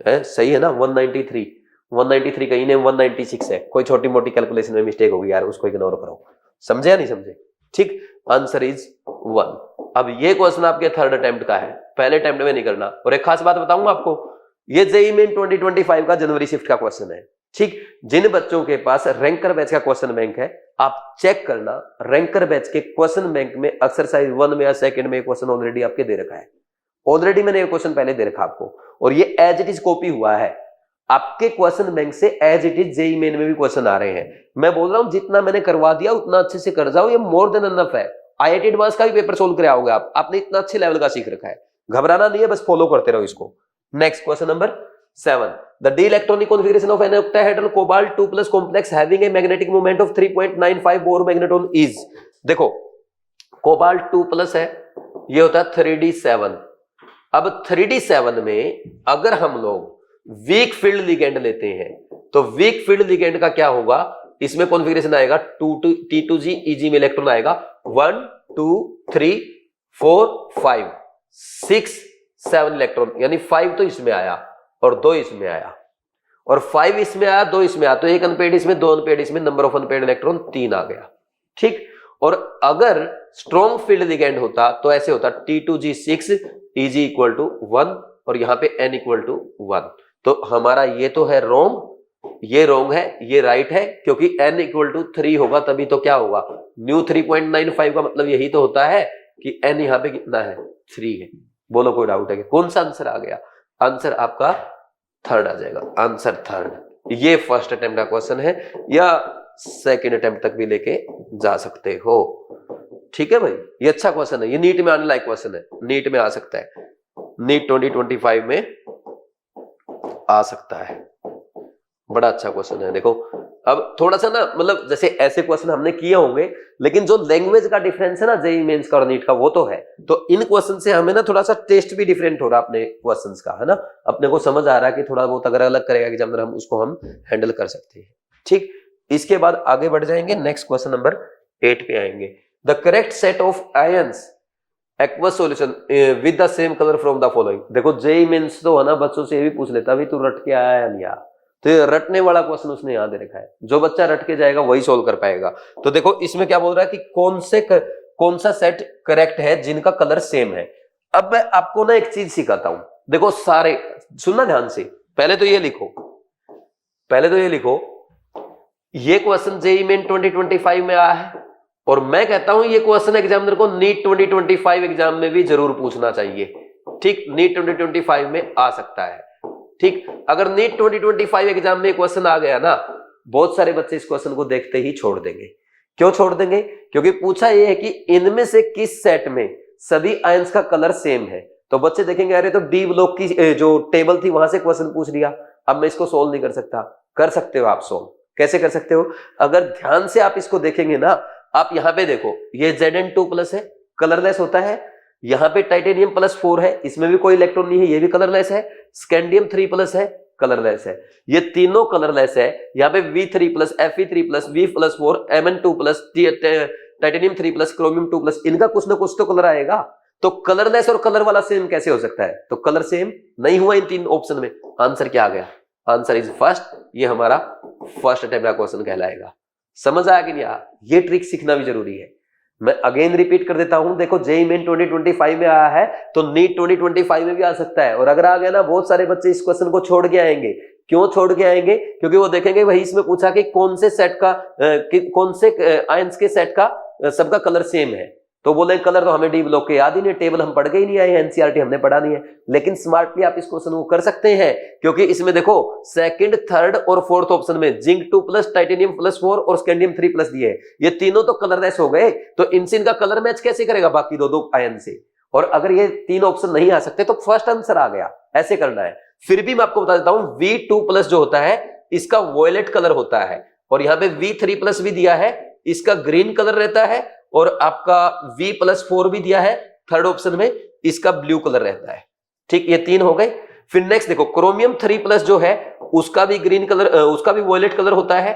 है, सही है ना? 193 कहीं नहीं, 196 है। कोई छोटी मोटी कैलकुलेशन में मिस्टेक होगी यार, उसको इग्नोर करो। समझे या नहीं समझे? ठीक, आंसर इज 1। अब ये क्वेश्चन आपके थर्ड अटेम्प्ट का है, पहले अटेम्प्ट में नहीं करना। और एक खास बात बताऊंगा आपको, ये जेईई मेन 2025 का जनवरी शिफ्ट का क्वेश्चन है। ठीक, जिन बच्चों के पास रैंकर बैच का क्वेश्चन बैंक है, आप चेक करना, रैंकर बैच के क्वेश्चन बैंक में एक्सरसाइज 1 में या सेकंड में क्वेश्चन ऑलरेडी आपके दे रखा है। ऑलरेडी मैंने ये क्वेश्चन पहले दे रखा आपको, और ये एज इट इज कॉपी हुआ है आपके क्वेश्चन बैंक से। As it is JEE Main में भी क्वेश्चन आ रहे हैं। मैं बोल रहा हूं जितना मैंने करवा दिया उतना अच्छे से कर जाओ, ये मोर देन एनफ है। आईआईटी एडवांस का भी पेपर सोल्व कर आओगे आप, आपने इतना अच्छे लेवल का सीख रखा है, घबराना नहीं है, बस फॉलो करते रहो इसको। Next question number 7, the d electronic configuration of an octahedral cobalt 2+ complex having a magnetic moment of 3.95 Bohr magneton is. देखो कोबाल्ट 2+ है, ये होता है 3d7। अब 3d7 में अगर हम लोग वीक फील्ड लिगेंड लेते हैं, तो वीक फील्ड लिगेंड का क्या होगा? इसमें कॉन्फ़िगरेशन आएगा T2G EG में इलेक्ट्रॉन आएगा 1 2 3 4 5 6 7 इलेक्ट्रॉन, यानी 5 तो इसमें आया और 2 इसमें आया, और 5 इसमें आया 2 इसमें आया, तो एक अनपेड इसमें 2 अनपेड इसमें, नंबर ऑफ अनपेड इलेक्ट्रॉन 3 आ गया। ठीक, और अगर स्ट्रॉन्ग फील्ड लिगेंड होता तो ऐसे होता T2G6 EG इक्वल टू 1, और यहां पे N इक्वल टू 1। तो हमारा ये तो है रॉन्ग, ये रॉन्ग है, ये राइट है, क्योंकि n इक्वल टू 3 होगा तभी तो क्या होगा? न्यू 3.95 का मतलब यही तो होता है कि n यहाँ पे कितना है? 3 है। बोलो कोई डाउट है कि कौन सा आंसर आ गया? आंसर आपका थर्ड आ जाएगा, आंसर थर्ड। ये फर्स्ट अटेम्प्ट का क्वेश्चन है, या सेकेंड अटेम्प्ट तक भी लेके जा सकते हो। ठीक है भाई, ये अच्छा क्वेश्चन है, ये नीट में आने लायक क्वेश्चन है, नीट में आ सकता है, नीट 2025 में आ सकता है। बड़ा अच्छा क्वेश्चन है। देखो अब थोड़ा सा ना, मतलब जैसे ऐसे क्वेश्चन हमने किए होंगे, लेकिन जो लैंग्वेज का डिफरेंस है ना जेईई मेंस का और नीट का, वो तो है। तो इन क्वेश्चन से हमें ना थोड़ा सा टेस्ट भी डिफरेंट हो रहा अपने क्वेश्चंस का, है ना? अपने को समझ आ रहा है कि थोड़ा बहुत अगर अलग करेगा एग्जामिनर, हम उसको हम हैंडल कर सकते हैं। ठीक, इसके बाद आगे बढ़ जाएंगे, नेक्स्ट क्वेश्चन नंबर 8 पे आएंगे। The correct set of ions aqueous solution with the same colour from the following. देखो जेईई मेंस तो है ना, बच्चों से ये भी पूछ लेता भी तू रट के आया या नहीं आया, तो ये रटने वाला क्वेश्चन उसने यहां दे रखा है। जो बच्चा रट के जाएगा वही सोल्व कर पाएगा। तो देखो इसमें क्या बोल रहा है कि कौन सा सेट करेक्ट है जिनका कलर सेम है। अब मैं आपको ना एक चीज सिखाता हूं, देखो सारे सुनना ध्यान से, पहले तो ये लिखो, ये क्वेश्चन जेईई मेन 2025 में आया है, और मैं कहता हूं ये क्वेश्चन एग्जामिनर को नीट 2025 एग्जाम में भी जरूर पूछना चाहिए। ठीक, नीट 2025 में आ सकता है। ठीक, अगर नीट 2025 एग्जाम में क्वेश्चन आ गया ना, बहुत सारे बच्चे इस क्वेश्चन को देखते ही छोड़ देंगे। क्यों छोड़ देंगे? क्योंकि पूछा यह है कि इनमें से किस सेट में सभी आयंस का कलर सेम है। तो बच्चे देखेंगे अरे तो डी ब्लॉक की जो टेबल थी वहां से क्वेश्चन पूछ लिया, अब मैं इसको सोल्व नहीं कर सकता। कर सकते हो आप सोल्व। कैसे कर सकते हो? अगर ध्यान से आप इसको देखेंगे ना, आप यहां पे देखो, ये Zn2+ है, कलरलेस होता है। यहां पे टाइटेनियम +4 है, इसमें भी कोई इलेक्ट्रॉन नहीं है, ये भी कलरलेस है। स्कैंडियम 3+ है, कलरलेस है। ये तीनों कलरलेस है। यहाँ पे V3+, Fe3+, V+4, Mn2+, titanium 3+, chromium 2+, इनका कुछ ना कुछ तो कलर आएगा। तो कलरलेस और कलर वाला सेम कैसे हो सकता है? तो कलर सेम नहीं हुआ इन तीन ऑप्शन में, आंसर क्या आ गया? Answer is first. ये हमारा फर्स्ट अटेम्प्ट का क्वेश्चन कहलाएगा। समझ आया कि नहीं आया? ये ट्रिक सीखना भी जरूरी है। मैं अगेन रिपीट कर देता हूं, देखो जेईई मेन 2025 में आया है तो नीट 2025 में भी आ सकता है। और अगर आ गया ना, बहुत सारे बच्चे इस क्वेश्चन को छोड़ के आएंगे। क्यों छोड़ के आएंगे? क्योंकि वो देखेंगे भाई इसमें पूछा कि कौन से सेट का कौन से आयंस के सेट का सबका कलर सेम है, तो बोले कलर तो हमें डी ब्लॉक के याद ही नहीं, टेबल हम पढ़ के ही नहीं आए, एनसीईआरटी हमने पढ़ा नहीं है। लेकिन स्मार्टली आप इस क्वेश्चन को कर सकते हैं, क्योंकि इसमें देखो सेकंड, थर्ड और फोर्थ ऑप्शन में जिंक 2+, टाइटेनियम +4 और स्कैंडियम 3+ दिए हैं। ये तीनों तो कलरलेस हो गए, तो इनसे इनका कलर मैच कैसे करेगा बाकी दो आयन से? और अगर ये तीन ऑप्शन नहीं आ सकते तो फर्स्ट आंसर आ गया, ऐसे करना है। फिर भी मैं आपको बता देता हूं, V2+ जो होता है इसका वॉयलेट कलर होता है, और यहां पे V3+ भी दिया है, इसका ग्रीन कलर रहता है, और आपका V+4 भी दिया है थर्ड ऑप्शन में, इसका ब्लू कलर रहता है। ठीक, ये तीन हो गए। फिर नेक्स्ट देखो, क्रोमियम 3+ जो है उसका भी ग्रीन कलर, उसका भी वॉयलेट कलर होता है,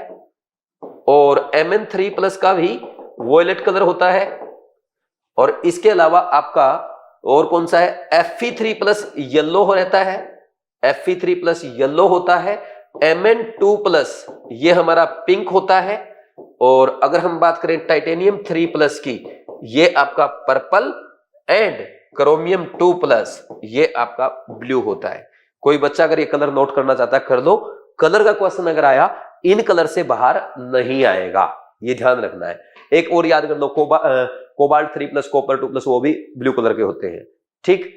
और Mn3+ का भी वॉयलेट कलर होता है। और इसके अलावा आपका और कौन सा है? Fe3+ येलो रहता है, Fe3+ येलो होता है। Mn2+ ये हमारा पिंक होता है। और अगर हम बात करें टाइटेनियम 3+ की, ये आपका पर्पल, एंड क्रोमियम 2+ ये आपका ब्लू होता है। कोई बच्चा अगर ये कलर नोट करना चाहता है कर लो, कलर का क्वेश्चन अगर आया इन कलर से बाहर नहीं आएगा, ये ध्यान रखना है। एक और याद कर लो, कोबाल्ट 3+, कॉपर 2+, वो भी ब्लू कलर के होते हैं। ठीक,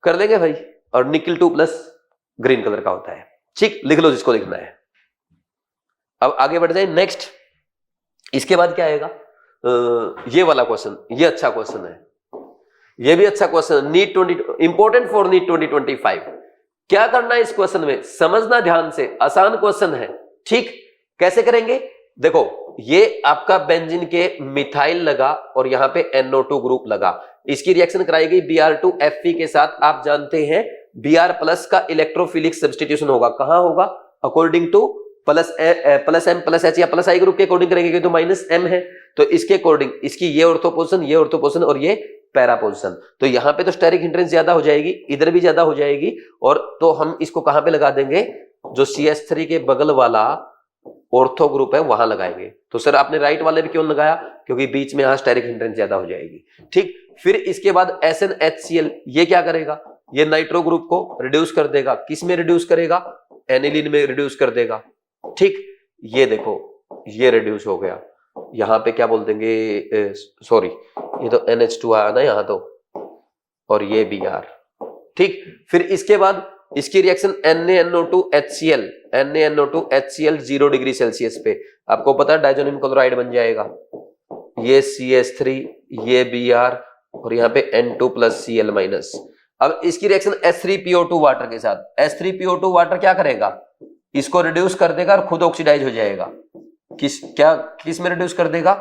कर लेंगे भाई। और निकल 2+ ग्रीन कलर का होता है। ठीक, लिख लो जिसको लिखना है। अब आगे बढ़ जाए नेक्स्ट। इसके बाद क्या आएगा? ये वाला क्वेश्चन, ये अच्छा क्वेश्चन है, ये भी अच्छा question, NEET 20 important for NEET 2025। क्या करना है इस क्वेश्चन में? समझना ध्यान से, आसान क्वेश्चन है। ठीक, कैसे करेंगे? देखो, ये आपका बेंजीन के मिथाइल लगा और यहां पे NO2 ग्रुप लगा, इसकी रिएक्शन कराई गई Br2Fe के साथ। आप जानते हैं Br+ का इलेक्ट्रोफिलिक सब्स्टिट्यूशन होगा, कहां होगा? अकॉर्डिंग टू +M+H या +I ग्रुप के अकॉर्डिंग करेंगे, क्योंकि तो -M है, तो इसके अकॉर्डिंग इसकी ये ऑर्थो पोजीशन, ये ऑर्थो पोजीशन और ये पैरा पोजीशन। तो यहां पे तो स्टेरिक हिंड्रेंस ज्यादा हो जाएगी, इधर भी ज्यादा हो जाएगी, और तो हम इसको कहां पे लगा देंगे? जो CH3 के बगल वाला ऑर्थो ग्रुप है वहां लगाएंगे। तो सर आपने राइट वाले भी क्यों लगाया? क्योंकि बीच में यहां स्टेरिक हिंड्रेंस ज्यादा हो जाएगी। ठीक, फिर इसके बाद SnHCl ये क्या करेगा? ये नाइट्रो ग्रुप को रिड्यूस कर देगा। किस में रिड्यूस करेगा? एनिलीन में रिड्यूस कर देगा। ठीक, ये देखो ये रिड्यूस हो गया, यहां पे क्या बोल देंगे, सॉरी ये तो NH2 आया ना यहां तो, और ये Br। ठीक, फिर इसके बाद इसकी reaction NaNO2HCl, NaNO2HCl 0 degree Celsius पे, आपको पता है डाइजोनियम क्लोराइड बन जाएगा। ये CH3, ये Br, और यहाँ पे N2+Cl-। अब इसकी रिएक्शन H3PO2 वाटर के साथ, H3PO2 वाटर क्या करेगा? इसको रिड्यूस कर देगा और खुद ऑक्सीडाइज हो जाएगा। किस में रिड्यूस कर देगा?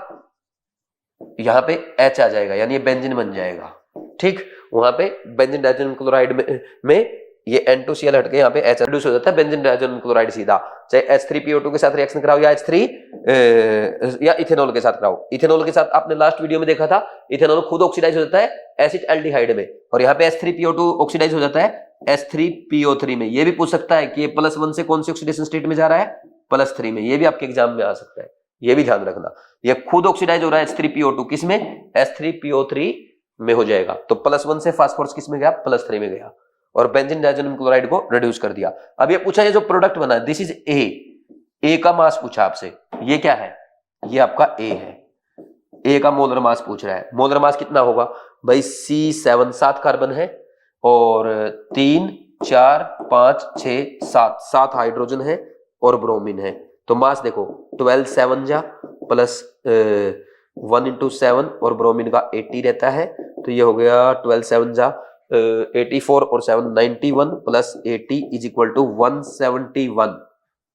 यहां पे H आ जाएगा, यानी ये बेंजीन बन जाएगा। ठीक, वहां पे बेंजीन डाइजोनियम क्लोराइड में ये N2Cl हट के यहाँ पे H रिड्यूस हो जाता है, बेंजीन डाइजोनियम क्लोराइड सीधा, चाहे H3PO2 के साथ रिएक्शन कराओ या H3 या इथेनॉल के साथ कराओ। इथेनॉल के साथ आपने लास्ट वीडियो में देखा था, इथेनॉल खुद ऑक्सीडाइज हो जाता है एसिड एल्डिहाइड में, और यहाँ पे H3PO2 ऑक्सीडाइज हो जाता है H3PO3 में। ये भी पूछ सकता है कि ये +1 से कौन सी ऑक्सीडेशन स्टेट में जा रहा है? +3 में। ये भी आपके एग्जाम में आ सकता है, ये भी ध्यान रखना। ये खुद ऑक्सीडाइज हो रहा है H3PO2 किस में? H3PO3 में हो जाएगा। तो +1 से फास्फोरस किस में गया? +3 में गया, और बेंजीन डाइजोनियम क्लोराइड को रिड्यूस कर दिया। अब ये पूछा, ये जो प्रोडक्ट बना है दिस इज ए का मास पूछा आपसे, ये क्या है? ये आपका ए है, ए का मोलर मास पूछ रहा है। मोलर मास कितना होगा भाई? C7 7 कार्बन है, और 3 4 5 6 7 हाइड्रोजन है और ब्रोमीन है। तो मास देखो 12 7 जा प्लस 1 × 7 और ब्रोमीन का 80 रहता है, तो ये हो गया 12 7 जा 84 और 7 91 प्लस 80 इज इक्वल टू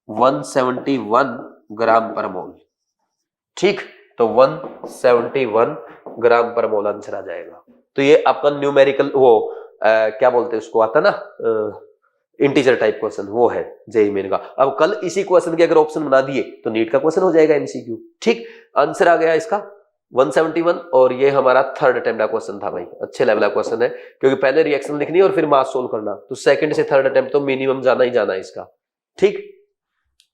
171 ग्राम पर मोल। ठीक, तो 171 ग्राम पर मोल आंसर आ जाएगा। तो ये आपका न्यूमेरिकल वो क्या बोलते हैं उसको, आता ना इंटीजर टाइप क्वेश्चन, वो है जेईई मेन का। अब कल इसी क्वेश्चन के अगर ऑप्शन बना दिए तो नीट का क्वेश्चन हो जाएगा MCQ। ठीक, आंसर आ गया इसका। 171 और ये हमारा थर्ड अटेम्प्ट का क्वेश्चन था भाई, अच्छे लेवल का क्वेश्चन है क्योंकि पहले रिएक्शन लिखनी है और फिर मास सोल्व करना, तो सेकंड से थर्ड अटेम्प्ट तो मिनिमम जाना ही जाना है इसका। ठीक,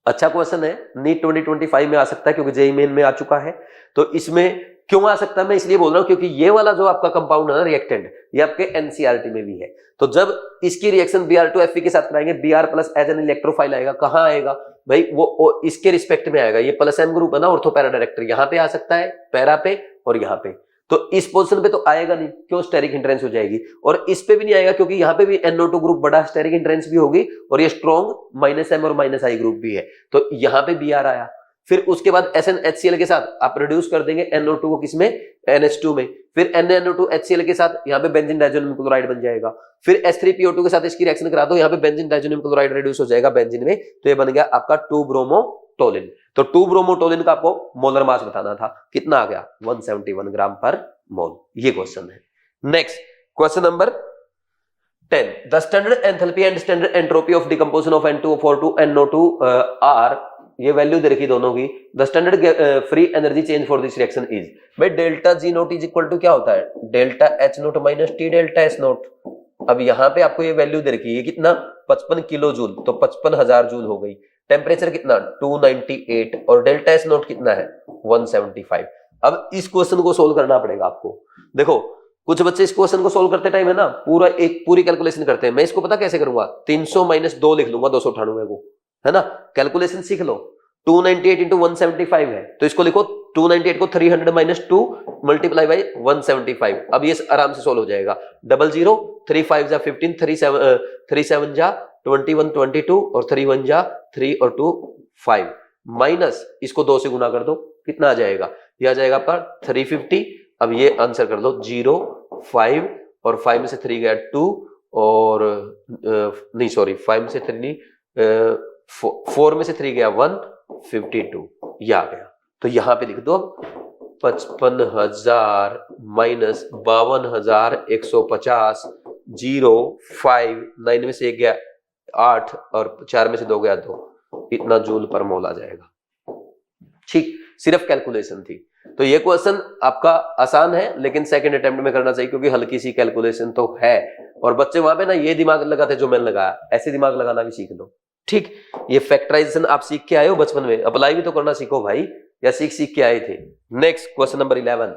अच्छा क्वेश्चन है, नीट 2025 में आ सकता है क्योंकि जेईई मेन में आ चुका है। तो इसमें क्यों आ सकता है मैं इसलिए बोल रहा हूं क्योंकि ये वाला जो आपका कंपाउंड है ना रिएक्टेंट, ये आपके एनसीईआरटी में भी है। तो जब इसकी रिएक्शन Br2Fe के साथ कराएंगे, Br plus as an electrophile आएगा, कहां आएगा भाई, वो इसके रिस्पेक्ट में आएगा, ये प्लस एम ग्रुप है ना ऑर्थो पैरा डायरेक्टर, यहां पे आ सकता है पैरा पे और यहाँ पे, तो इस पोजीशन पे तो आएगा नहीं, क्यों, स्टेरिक हिंड्रेंस हो जाएगी। और इस पे भी नहीं आएगा क्योंकि यहाँ पे भी NO2 ग्रुप बड़ा स्टेरिक हिंड्रेंस भी होगी और ये स्ट्रॉन्ग -M और -I ग्रुप भी है, तो यहाँ पे Br आया। फिर उसके बाद SnHCl के साथ आप रिड्यूस कर देंगे NO2 को, किसमें, NH2 में, फिर NaNO2HCl के साथ यहाँ पे बेंजीन डाइजोनियम क्लोराइड बन जाएगा। फिर H3PO2 के साथ इसकी रिएक्शन करा दो, यहाँ पे बेंजीन डाइजोनियम क्लोराइड रिड्यूस हो जाएगा बेंजीन में, तो ये बन गया आपका 2-ब्रोमोटोलिन। तो 2-ब्रोमोटोलिन का आपको मोलर मास बताना था, कितना आ गया, 171 ग्राम पर मोल। ये क्वेश्चन है। Next question number 10, the standard enthalpy and standard entropy of decomposition of N2O4 NO2 are, ये वैल्यू दे रखी दोनों की, the standard free energy change for this reaction is, भाई delta G naught is equal to क्या होता है, delta H naught minus T delta S naught. अब यहाँ पे आपको ये वैल्यू दे रखी है, कितना, 55 किलो जूल, तो 55,000 जूल हो गई। टेम्परेचर कितना, 298 और डेल्टा S नोट कितना है, 175। अब इस क्वेश्चन को सोल्व करना पड़ेगा आपको। देखो कुछ बच्चे इस क्वेश्चन को सोल्व करते टाइम है ना पूरी कैलकुलेशन करते हैं, मैं इसको पता कैसे करूंगा, 300 - 2 लिख लूंगा 298 को, है ना, कैलकुलेशन सीख लो। 298 इंटू 175 है, तो इसको लिखो 298 को 300 - 2 मल्टीप्लाई बाई 175। अब ये आराम से सोल्व हो जाएगा, 00 3 5 जा 15 3 7 जा 21 22 और 3 1 जा 3 और 2 5 माइनस इसको 2 से गुना कर दो, कितना आ जाएगा, ये आ जाएगा आपका 350। अब ये आंसर कर दो 0 5 और 5 में से 3 गया 2 और नहीं सॉरी 5 में से 3 नहीं 4 में से 3 गया 1 52, ये आ गया। तो यहां पे लिख दो 55,000 माइनस 52,150 0 5 9 में से 1 गया 8 और 4 में से 2 गया 2, इतना जूल पर मोल आ जाएगा। ठीक, सिर्फ कैलकुलेशन थी। तो ये क्वेश्चन आपका आसान है लेकिन सेकंड अटेम्प्ट में करना चाहिए क्योंकि हल्की सी कैलकुलेशन तो है, और बच्चे वहां पे ना ये दिमाग लगाते जो मैंने लगाया, ऐसे दिमाग लगाना भी सीख लो। ठीक, ये फैक्टराइजेशन आप सीख के आए हो बचपन में, अप्लाई भी तो करना सीखो भाई, या सीख के आए थे। नेक्स्ट क्वेश्चन नंबर 11,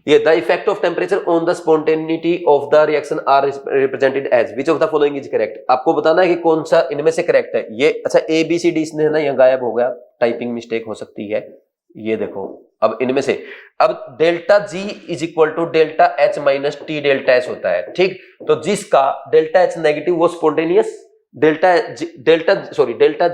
ये the effect of temperature on the spontaneity of the reaction are represented as which of the following is correct. आपको बताना है कि कौन सा इनमें से करेक्ट है। ये अच्छा ABCD इसने ना यहाँ गायब हो गया, टाइपिंग मिस्टेक हो सकती है, ये देखो। अब इनमें से अब delta G is equal to delta H minus T delta S होता है। ठीक, तो जिसका डेल्टा H नेगेटिव वो स्पॉन्टेनियस, डेल्टा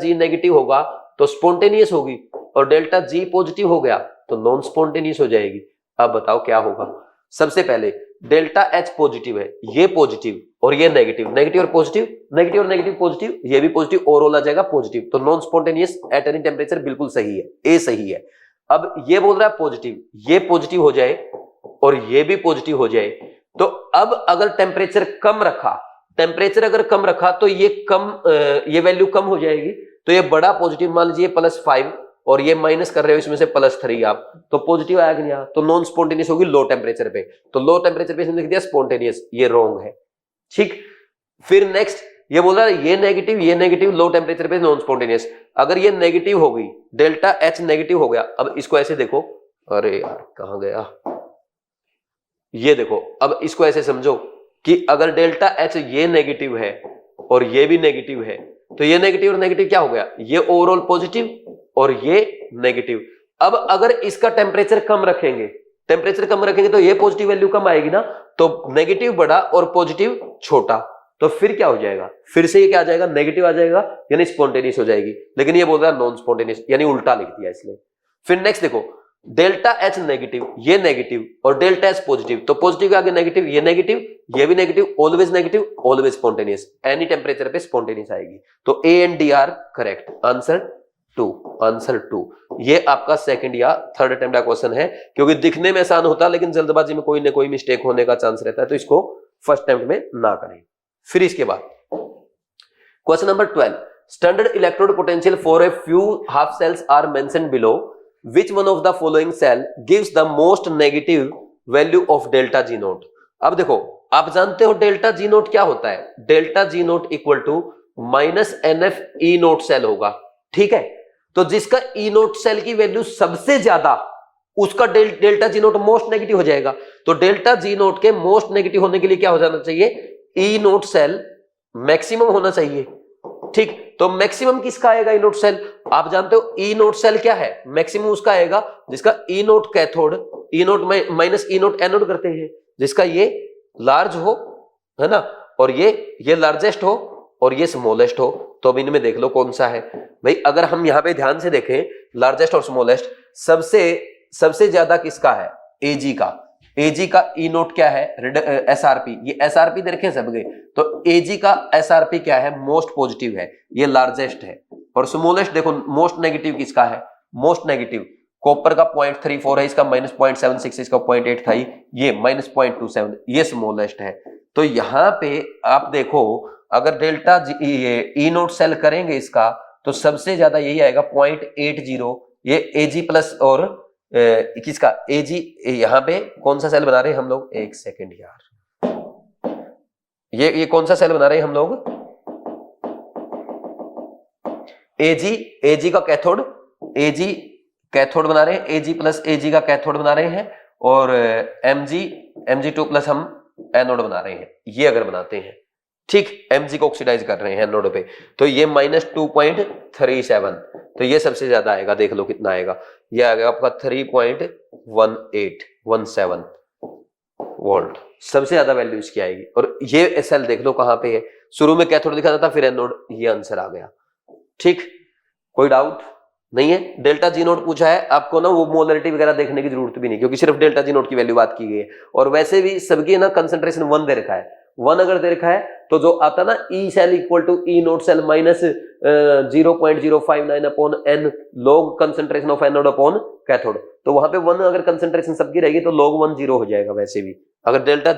G नेगेटिव होगा तो स्पॉन्टेनियस होगी, और डेल्टा G पॉजिटिव हो गया तो नॉन स्पॉन्टेनियस हो जाएगी। अब बताओ क्या होगा। सबसे पहले डेल्टा H पॉजिटिव है, ये पॉजिटिव और ये नेगेटिव, नेगेटिव और पॉजिटिव, नेगेटिव और नेगेटिव पॉजिटिव, ये भी पॉजिटिव, ओवरऑल आ जाएगा पॉजिटिव, तो non spontaneous at any temperature बिल्कुल सही है, ए सही है। अब ये बोल रहा है पॉजिटिव, ये पॉजिटिव हो जाए और ये भी पॉजिटिव हो जाए, तो अब अगर टेम्परेचर कम रखा, टेम्परेचर अगर कम रखा तो ये वैल्यू कम हो जाएगी, तो ये बड़ा पॉजिटिव मान लीजिए +5 और ये माइनस कर रहे हो इसमें से +3 आप, तो पॉजिटिव आया कि नहीं आया, तो नॉन स्पॉन्टेनियस होगी लो टेम्परेचर पे, तो लो टेम्परेचर पे इसने लिख दिया स्पॉन्टेनियस, ये रॉन्ग है। ठीक, फिर नेक्स्ट ये बोल रहा है ये नेगेटिव लो टेम्परेचर पे नॉन स्पॉन्टेनियस, अगर ये नेगेटिव होगी, डेल्टा H नेगेटिव हो गया। अब इसको ऐसे देखो, अरे यार कहां गया, ये देखो, अब इसको ऐसे समझो कि अगर डेल्टा H ये नेगेटिव है और ये भी नेगेटिव है, तो ये नेगेटिव और नेगेटिव क्या हो गया, ये ओवरऑल पॉजिटिव और ये नेगेटिव। अब अगर इसका टेम्परेचर कम रखेंगे, तो ये पॉजिटिव वैल्यू कम आएगी ना, तो नेगेटिव बड़ा और पॉजिटिव छोटा, तो फिर क्या हो जाएगा, फिर से ये क्या आ जाएगा, नेगेटिव आ जाएगा, यानी स्पॉन्टेनियस हो जाएगी। लेकिन ये बोल रहा है नॉन स्पॉन्टेनियस, यानी उल्टा लिख दिया इसलिए। फिर नेक्स्ट देखो, डेल्टा H नेगेटिव, ये नेगेटिव और डेल्टा S पॉजिटिव, तो पॉजिटिव के आगे नेगेटिव, ये भी negative, always spontaneous, any temperature पे स्पॉन्टेनियस आएगी। तो A and D are correct, answer 2। ये आपका सेकंड या थर्ड अटेम्प्ट का क्वेश्चन है, क्योंकि दिखने में आसान होता है लेकिन जल्दबाजी में कोई ना कोई मिस्टेक होने का चांस रहता है, तो इसको फर्स्ट अटेम्प्ट में ना करें। फिर इसके बाद question number 12, standard electrode potential for a few half cells are mentioned below, which one of the following cell gives the most negative value of delta G naught. अब देखो, आप जानते हो डेल्टा जी नोट क्या होता है, delta G naught equal to minus NF E naught cell होगा, ठीक है। तो जिसका ई नोट सेल की वैल्यू सबसे ज्यादा, उसका delta G naught most negative हो जाएगा। तो डेल्टा जी नोट के मोस्ट नेगेटिव होने के लिए क्या हो जाना चाहिए, ई नोट सेल मैक्सिमम होना चाहिए, ठीक। तो मैक्सिमम किसका आएगा, ई नोट सेल। आप जानते हो ई नोट सेल क्या है, मैक्सिमम उसका आएगा जिसका ई नोट कैथोड, ई नोट माइनस ई नोट एनोड करते हैं, जिसका ये लार्ज हो, है ना, और ये लार्जेस्ट हो और ये स्मॉलेस्ट हो। तो अब इनमें देख लो कौन सा है भाई। अगर हम यहाँ पे ध्यान से देखें, लार्जेस्ट और स्मॉलेस्ट, सबसे ज्यादा किसका है, एजी का। एजी का ई नोट क्या है, एसआरपी, ये एसआरपी देखे सबके। तो एजी का एसआरपी क्या है, मोस्ट पॉजिटिव है, ये लार्जेस्ट है। और स्मॉलेस्ट देखो, मोस्ट नेगेटिव किसका है, मोस्ट नेगेटिव कॉपर का 0.34 है, इसका -0.76, इसका 0.8 था, ये -0.27, ये स्मॉलेस्ट है। तो यहाँ पे आप देखो, अगर डेल्टा ई नोट सेल करेंगे इसका, तो सबसे ज्यादा यही आएगा 0.80, ये एजी प्लस और किसका, एजी। यहाँ पे कौन सा सेल बना रहे हैं हम लोग, एक सेकेंड यार, ये कौन सा सेल बना रहे हैं हम लोग, एजी का कैथोड, एजी कैथोड बना रहे हैं, एजी प्लस एजी का कैथोड बना रहे हैं, और Mg2 प्लस हम एनोड बना रहे हैं। ये अगर बनाते हैं, ठीक, Mg को ऑक्सीडाइज कर रहे हैं एनोड पे, तो ये -2.37, तो ये सबसे ज्यादा आएगा। देख लो कितना आएगा, ये आएगा आपका 3.1817 वोल्ट, सबसे ज्यादा वैल्यू इसकी आएगी। और ये सेल देख लो कहां पे है, शुरू में कैथोड दिखा था, फिर एनोड, ये आंसर आ गया, ठीक। कोई डाउट नहीं है। डेल्टा जी नोट पूछा है आपको ना, वो मोलरिटी वगैरह देखने की जरूरत भी नहीं, क्योंकि सिर्फ डेल्टा जी नोट की वैल्यू बात की गई है। और वैसे भी सबकी ना कंसंट्रेशन 1 दे रखा है, 1 अगर दे रखा है तो जो आता ना E cell equal to E naught cell minus 0.059 upon n log concentration of anode upon cathode, तो वहां पे 1 अगर कंसंट्रेशन सबकी रहेगी तो log 1 0 हो जाएगा। वैसे भी अगर डेल्टा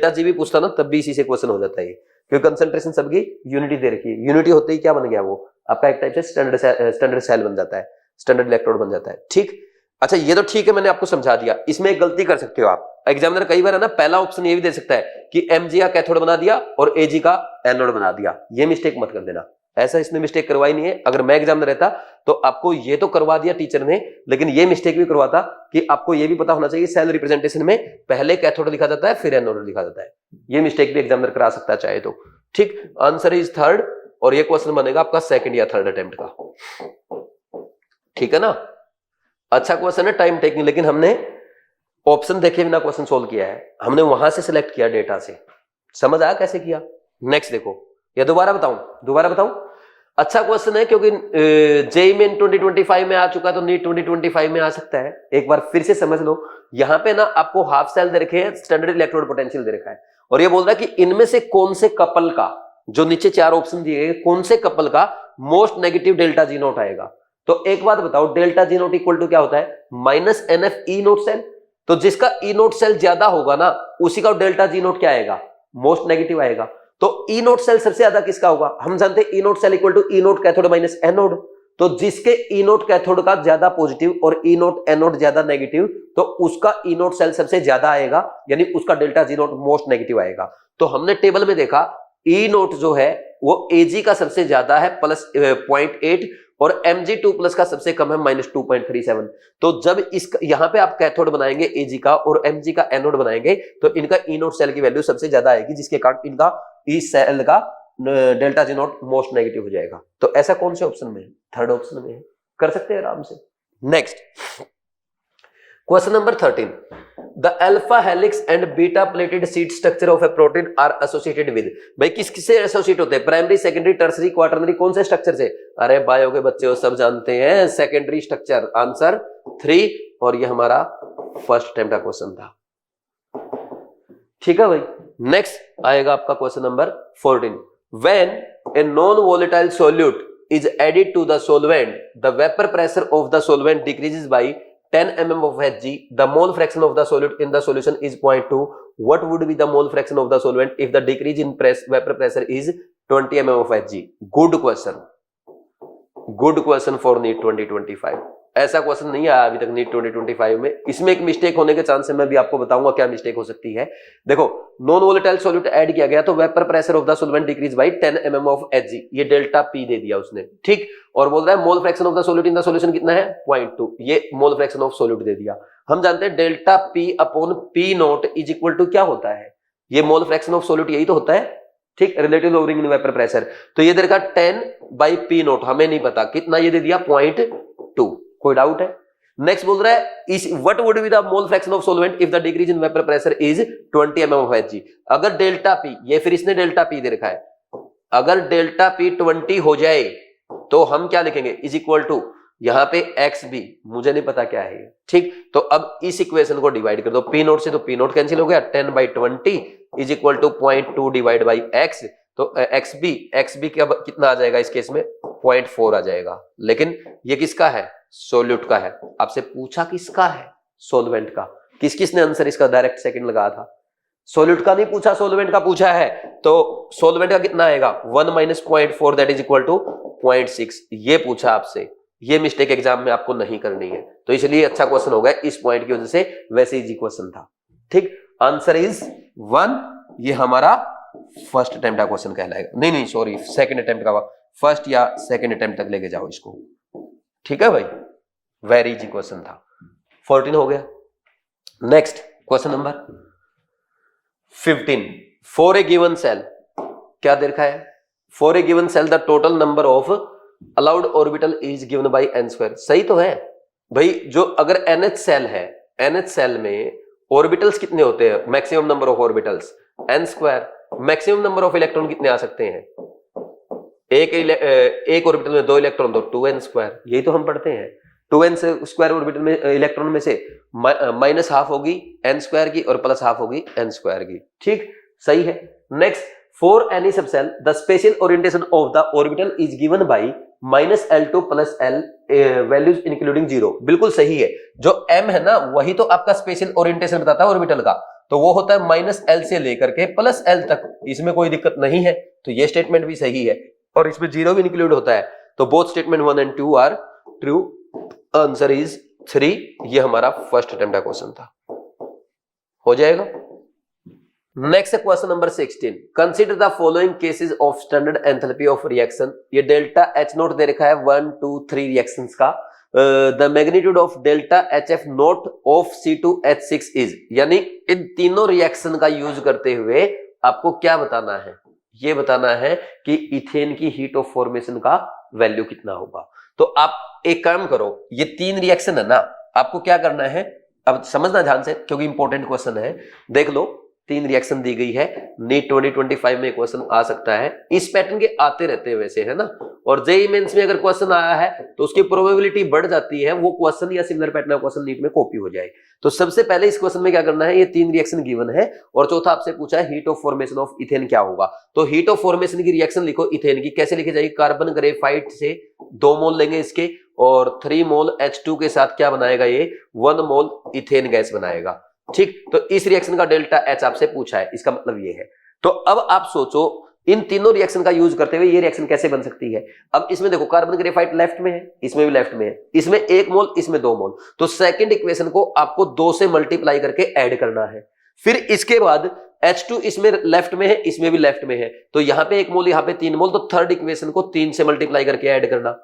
जी भी पूछता ना, तब भी इसी से क्वेश्चन हो जाता है, क्योंकि कंसंट्रेशन सबकी यूनिटी दे रखी है। यूनिटी होते ही क्या बन गया, वो आपका एक टाइप से स्टैंडर्ड सेल बन जाता है, स्टैंडर्ड इलेक्ट्रोड बन जाता है, ठीक। अच्छा, ये तो ठीक है, मैंने आपको समझा दिया। इसमें एक गलती कर सकते हो आप, एग्जामिनर कई बार है ना, पहला ऑप्शन ये भी दे सकता है कि Mg का कैथोड बना दिया और Ag का एनोड बना दिया। ये मिस्टेक मत कर देना, ऐसा इसने मिस्टेक करवाई नहीं है। अगर मैं एग्जामिनर रहता तो आपको ये तो करवा दिया टीचर ने, लेकिन ये मिस्टेक भी करवाता कि आपको ये भी पता होना चाहिए सेल रिप्रेजेंटेशन में पहले कैथोड लिखा जाता है फिर एनोड लिखा जाता है। ये मिस्टेक भी एग्जामिनर करा सकता है चाहे तो, ठीक। आंसर इज थर्ड, और ये क्वेश्चन बनेगा आपका सेकंड या थर्ड अटेम्प्ट का, ठीक है ना। अच्छा क्वेश्चन है, टाइम टेकिंग, लेकिन हमने ऑप्शन देखे बिना क्वेश्चन सोल्व किया है, हमने वहां से सिलेक्ट किया डेटा से। समझ आया कैसे किया। नेक्स्ट देखो, या दोबारा बताऊं। अच्छा क्वेश्चन है, क्योंकि जेईई मेन 2025 में आ चुका है, तो नीट 2025 में आ सकता है। एक बार फिर से समझ लो, यहाँ पे ना आपको हाफ सेल दे रखे हैं, स्टैंडर्ड इलेक्ट्रोड पोटेंशियल दे रखा है, और ये बोल रहा है कि इनमें से कौन से कपल का, जो नीचे 4 ऑप्शन दिए गए, कौन से कपल का most negative delta G naught आएगा। तो एक बात बताओ, delta G naught equal to क्या होता है, -NF ई नोट सेल। तो जिसका ई नोट सेल ज्यादा होगा ना, उसी का डेल्टा जी नोट क्या आएगा, मोस्ट नेगेटिव आएगा। तो ई नोट सेल सबसे ज्यादा किसका होगा, हम जानते हैं E naught cell equal to E naught cathode minus anode. तो जिसके ई नोट कैथोड का ज्यादा पॉजिटिव और ई नोट एनोड ज्यादा नेगेटिव, तो उसका ई नोट सेल सबसे ज्यादा आएगा, यानी उसका delta G naught most negative आएगा। तो हमने टेबल में देखा ई नोट जो है वो एजी का सबसे ज्यादा है +0.8, और Mg2 प्लस का सबसे कम है -2.37। तो जब इस यहाँ पे आप कैथोड बनाएंगे Ag का और Mg का एनोड बनाएंगे, तो इनका ई नोट सेल की वैल्यू सबसे ज्यादा आएगी, जिसके कारण इनका ई सेल का delta G naught most negative हो जाएगा। तो ऐसा कौन से ऑप्शन में है, थर्ड ऑप्शन में है, कर सकते हैं आराम से। Next question number 13, the alpha helix and beta pleated sheet structure of a protein are associated with. भाई किस किससे एसोसिएट होते हैं, प्राइमरी, सेकेंडरी, टर्सरी, क्वाटरनरी, कौन से स्ट्रक्चर से। अरे बायो के बच्चे हो, सब जानते हैं सेकेंडरी स्ट्रक्चर, आंसर 3, और ये हमारा फर्स्ट अटेम्प्ट का क्वेश्चन था, ठीक है भाई। नेक्स्ट आएगा आपका question number 14, when a non volatile solute is added to the solvent, the vapor pressure of the solvent decreases by 10 mm of Hg. The mole fraction of the solute in the solution is 0.2. What would be the mole fraction of the solvent if the decrease in vapor pressure is 20 mm of Hg? Good question for NEET 2025. ऐसा question नहीं आया अभी तक NEET 2025 में। इसमें एक mistake होने के चांस है, मैं भी आपको बताऊंगा क्या मिस्टेक हो सकती है। देखो, नॉन वोलेटाइल सॉल्यूट ऐड किया गया तो vapour pressure of the solvent decrease by 10 mm of Hg, ये डेल्टा पी दे दिया उसने, ठीक। और बोल रहा है mole fraction of the solute in the solution कितना है 0.2, ये मोल फ्रैक्शन ऑफ सॉल्यूट दे दिया। हम जानते हैं delta P upon P naught is equal to क्या होता है, ये मोल फ्रैक्शन ऑफ सॉल्यूट यही तो होता है, ठीक, relative lowering in vapour pressure. तो ये दे रखा 10 बाई पी नॉट, हमें नहीं पता कितना, ये दे दिया 0.2। कोई डाउट है? नेक्स्ट बोल रहा है इस what would be the mole fraction of solvent if the decrease in vapour pressure is 20 mm of Hg। अगर डेल्टा पी, ये फिर इसने डेल्टा पी दे रखा है, अगर डेल्टा पी 20 हो जाए तो हम क्या लिखेंगे, इज इक्वल टू यहां पे एक्स बी, मुझे नहीं पता क्या है, ठीक। तो अब इस इक्वेशन को डिवाइड कर दो, पी नोट से तो पी नोट कैंसिल हो गया, 10 by 20 is equal to 0.2 divide by x. तो एक्स बी कितना आ जाएगा इस केस में 0.4 आ जाएगा। लेकिन ये किसका है, सोल्यूट का है। आपसे पूछा किसका है, सोलवेंट का। किस किसने आंसर इसका डायरेक्ट सेकंड लगाया था, सोल्यूट का नहीं पूछा, सोलवेंट का पूछा है। तो सोलवेंट का कितना आएगा 1 minus 0.4 that is equal to 0.6, ये पूछा आपसे। ये मिस्टेक एग्जाम में आपको नहीं करनी है, तो इसलिए अच्छा क्वेश्चन हो गया इस पॉइंट की वजह से, वैसे इजी क्वेश्चन था, ठीक। आंसर इज 1, ये हमारा फर्स्ट अटेम्प्ट का क्वेश्चन कहलाएगा। नहीं सॉरी, सेकंड अटेम्प्ट का, फर्स्ट या सेकंड अटेम्प्ट तक लेके जाओ इसको, ठीक है भाई, वेरी इजी क्वेश्चन था। 14 हो गया। Next question number 15, for a given shell, क्या दे रखा है, for a given shell the total number of allowed orbital is given by n square. सही तो है भाई, जो अगर NH सेल है, NH सेल में ऑर्बिटल्स कितने होते हैं, maximum number of orbitals n square. Maximum number of electron कितने आ सकते हैं, एक ऑर्बिटल में 2 इलेक्ट्रॉन, तो 2n स्क्वायर, यही तो हम पढ़ते हैं। 2n स्क्वायर ऑर्बिटल में इलेक्ट्रॉन में से माइनस हाफ होगी n स्क्वायर की और प्लस हाफ होगी n स्क्वायर की, ठीक, सही है। Next, for any sub shell the spatial orientation of the orbital is given by -L2 plus L values including 0। बिल्कुल सही है, जो m है ना वही तो आपका स्पेशल ओरिएंटेशन बताता है ऑर्बिटल का, तो वो होता है -L से लेकर के +L तक, इसमें कोई दिक्कत नहीं है। तो ये स्टेटमेंट भी सही है और इसमें 0 भी इंक्लूड होता है। तो both statement 1 and 2 are true, answer is 3। ये हमारा फर्स्ट अटेम्प्ट का क्वेश्चन था, हो जाएगा। Next question number 16, consider the following cases of standard enthalpy of reaction. ये डेल्टा H नोट दे रखा है 1 2 3 रिएक्शंस का। The magnitude of delta HF note of C2H6 is, यानी इन तीनों रिएक्शन का यूज करते हुए आपको क्या बताना है, ये बताना है कि इथेन की हीट ऑफ फॉर्मेशन का वैल्यू कितना होगा। तो आप एक काम करो, ये 3 रिएक्शन है ना, आपको क्या करना है, अब समझना ध्यान से क्योंकि इंपॉर्टेंट क्वेश्चन है। देख लो 3 रिएक्शन दी गई है, नीट 2025 में क्वेश्चन आ सकता है, इस पैटर्न के आते रहते हैं वैसे, है ना। और जेईई मेंस में अगर क्वेश्चन आया है तो उसकी प्रोबेबिलिटी बढ़ जाती है वो क्वेश्चन या सिमिलर पैटर्न का क्वेश्चन नीट में कॉपी हो जाए। तो सबसे पहले इस क्वेश्चन में क्या करना है, ये 3 रिएक्शन गिवन है और चौथा आपसे पूछा है heat of formation of ethane क्या होगा। तो हीट ऑफ फॉर्मेशन की रिएक्शन लिखो इथेन की, कैसे लिखी जाएगी, कार्बन ग्रेफाइट से 2 मोल लेंगे इसके और 3 मोल H2 के साथ क्या बनाएगा, ये 1 मोल इथेन गैस बनाएगा, ठीक। तो इस रिएक्शन का डेल्टा H आपसे पूछा है, इसका मतलब ये है। तो अब आप सोचो इन तीनों रिएक्शन का यूज करते हुए ये रिएक्शन कैसे बन सकती है। अब इसमें देखो कार्बन ग्रेफाइट लेफ्ट में है, इसमें भी लेफ्ट में है, इसमें 1 मोल, इसमें 2 मोल, तो सेकंड इक्वेशन को आपको 2 से मल्टीप्लाई करके ऐड करना है। फिर इसके बाद H2 इसमें लेफ्ट में है, इसमें भी लेफ्ट में है, तो यहां पे 1 मोल, यहां पे 3 मोल, तो थर्ड इक्वेशन को 3 से मल्टीप्लाई करके ऐड करना।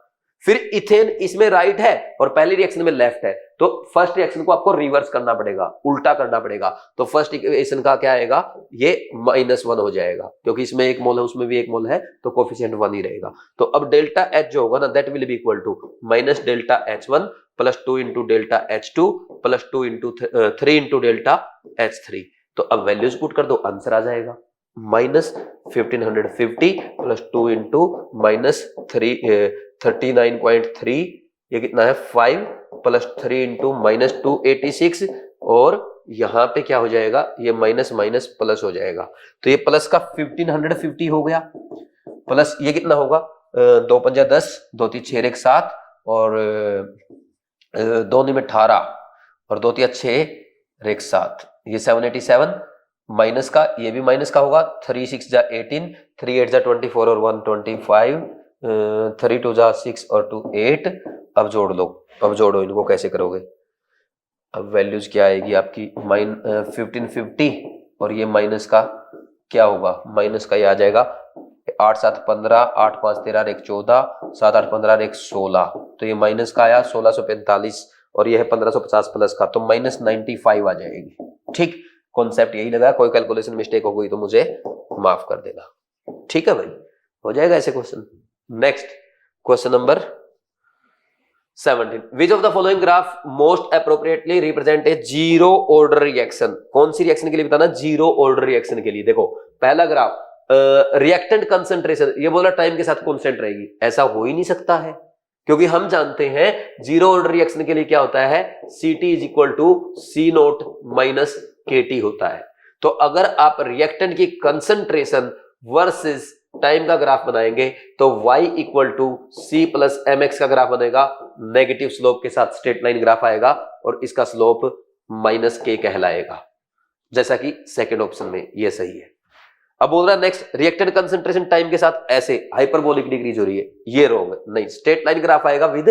फिर इथेन इसमें राइट है और पहली रिएक्शन में लेफ्ट है, तो फर्स्ट रिएक्शन को आपको रिवर्स करना पड़ेगा, उल्टा करना पड़ेगा। तो फर्स्ट इक्वेशन का क्या आएगा, ये -1 हो जाएगा, क्योंकि इसमें 1 मोल है उसमें भी 1 मोल है, तो कोफिशिएंट 1 ही रहेगा। तो अब डेल्टा H जो होगा ना, that will be equal to minus delta H1 plus 2 into delta H2 plus 2 into 3 into delta H3। तो अब वैल्यूज पुट कर दो, आंसर आ जाएगा -1550 प्लस 2 इंटू -39.3, ये कितना है 5 प्लस 3 इंटू -286, और यहां पे क्या हो जाएगा, ये माइनस माइनस प्लस हो जाएगा, तो ये प्लस का 1550 हो गया, प्लस ये कितना होगा 2 पंजा 10, 2 3 6 एक 7 और 2 में 18 और 2 3 6 एक 7, ये 787, माइनस का ये भी माइनस का होगा, 3 6 जा 18, 3 8 जा 24 और 1 25, 3 2 जा 6 और 2 8, अब जोड़ लो, अब जोड़ो इनको, कैसे करोगे? अब वैल्यूज क्या आएगी आपकी 1550 और ये माइनस का क्या होगा, माइनस का ये आ जाएगा 8 7 15, 8 5 13 और 1 14, 7 8 15 और 1 16, तो ये माइनस का आया 1645 और ये है 1550 प्लस का, तो -95 आ जाएगी। ठीक, कॉन्सेप्ट यही लगा, कोई कैलकुलेशन मिस्टेक हो गई तो मुझे माफ कर देना। ठीक है भाई, हो जाएगा ऐसे question. Next question number 17, which of the following graph most appropriately represent a zero order reaction? कौन सी रिएक्शन के लिए बताना? जीरो ऑर्डर रिएक्शन के लिए। देखो पहला ग्राफ रिएक्टेंट कंसंट्रेशन, ये बोला टाइम के साथ कांस्टेंट रहेगी, ऐसा हो ही नहीं सकता है, क्योंकि हम जानते हैं जीरो ऑर्डर रिएक्शन के लिए क्या होता है, Ct is equal to C naught minus KT होता है। तो अगर आप रिएक्टेंट की कंसंट्रेशन वर्सेस टाइम का ग्राफ बनाएंगे तो y equal to C plus m x का ग्राफ बनेगा, नेगेटिव स्लोप के साथ स्ट्रेट लाइन ग्राफ आएगा और इसका स्लोप -k कहलाएगा, जैसा कि सेकंड ऑप्शन में ये सही है। अब बोल रहा है नेक्स्ट, रिएक्टेंट कंसंट्रेशन टाइम के साथ ऐसे हाइपरबोलिक डिक्रीज हो रही है, ये रॉन्ग है, नहीं, स्ट्रेट लाइन ग्राफ आएगा विद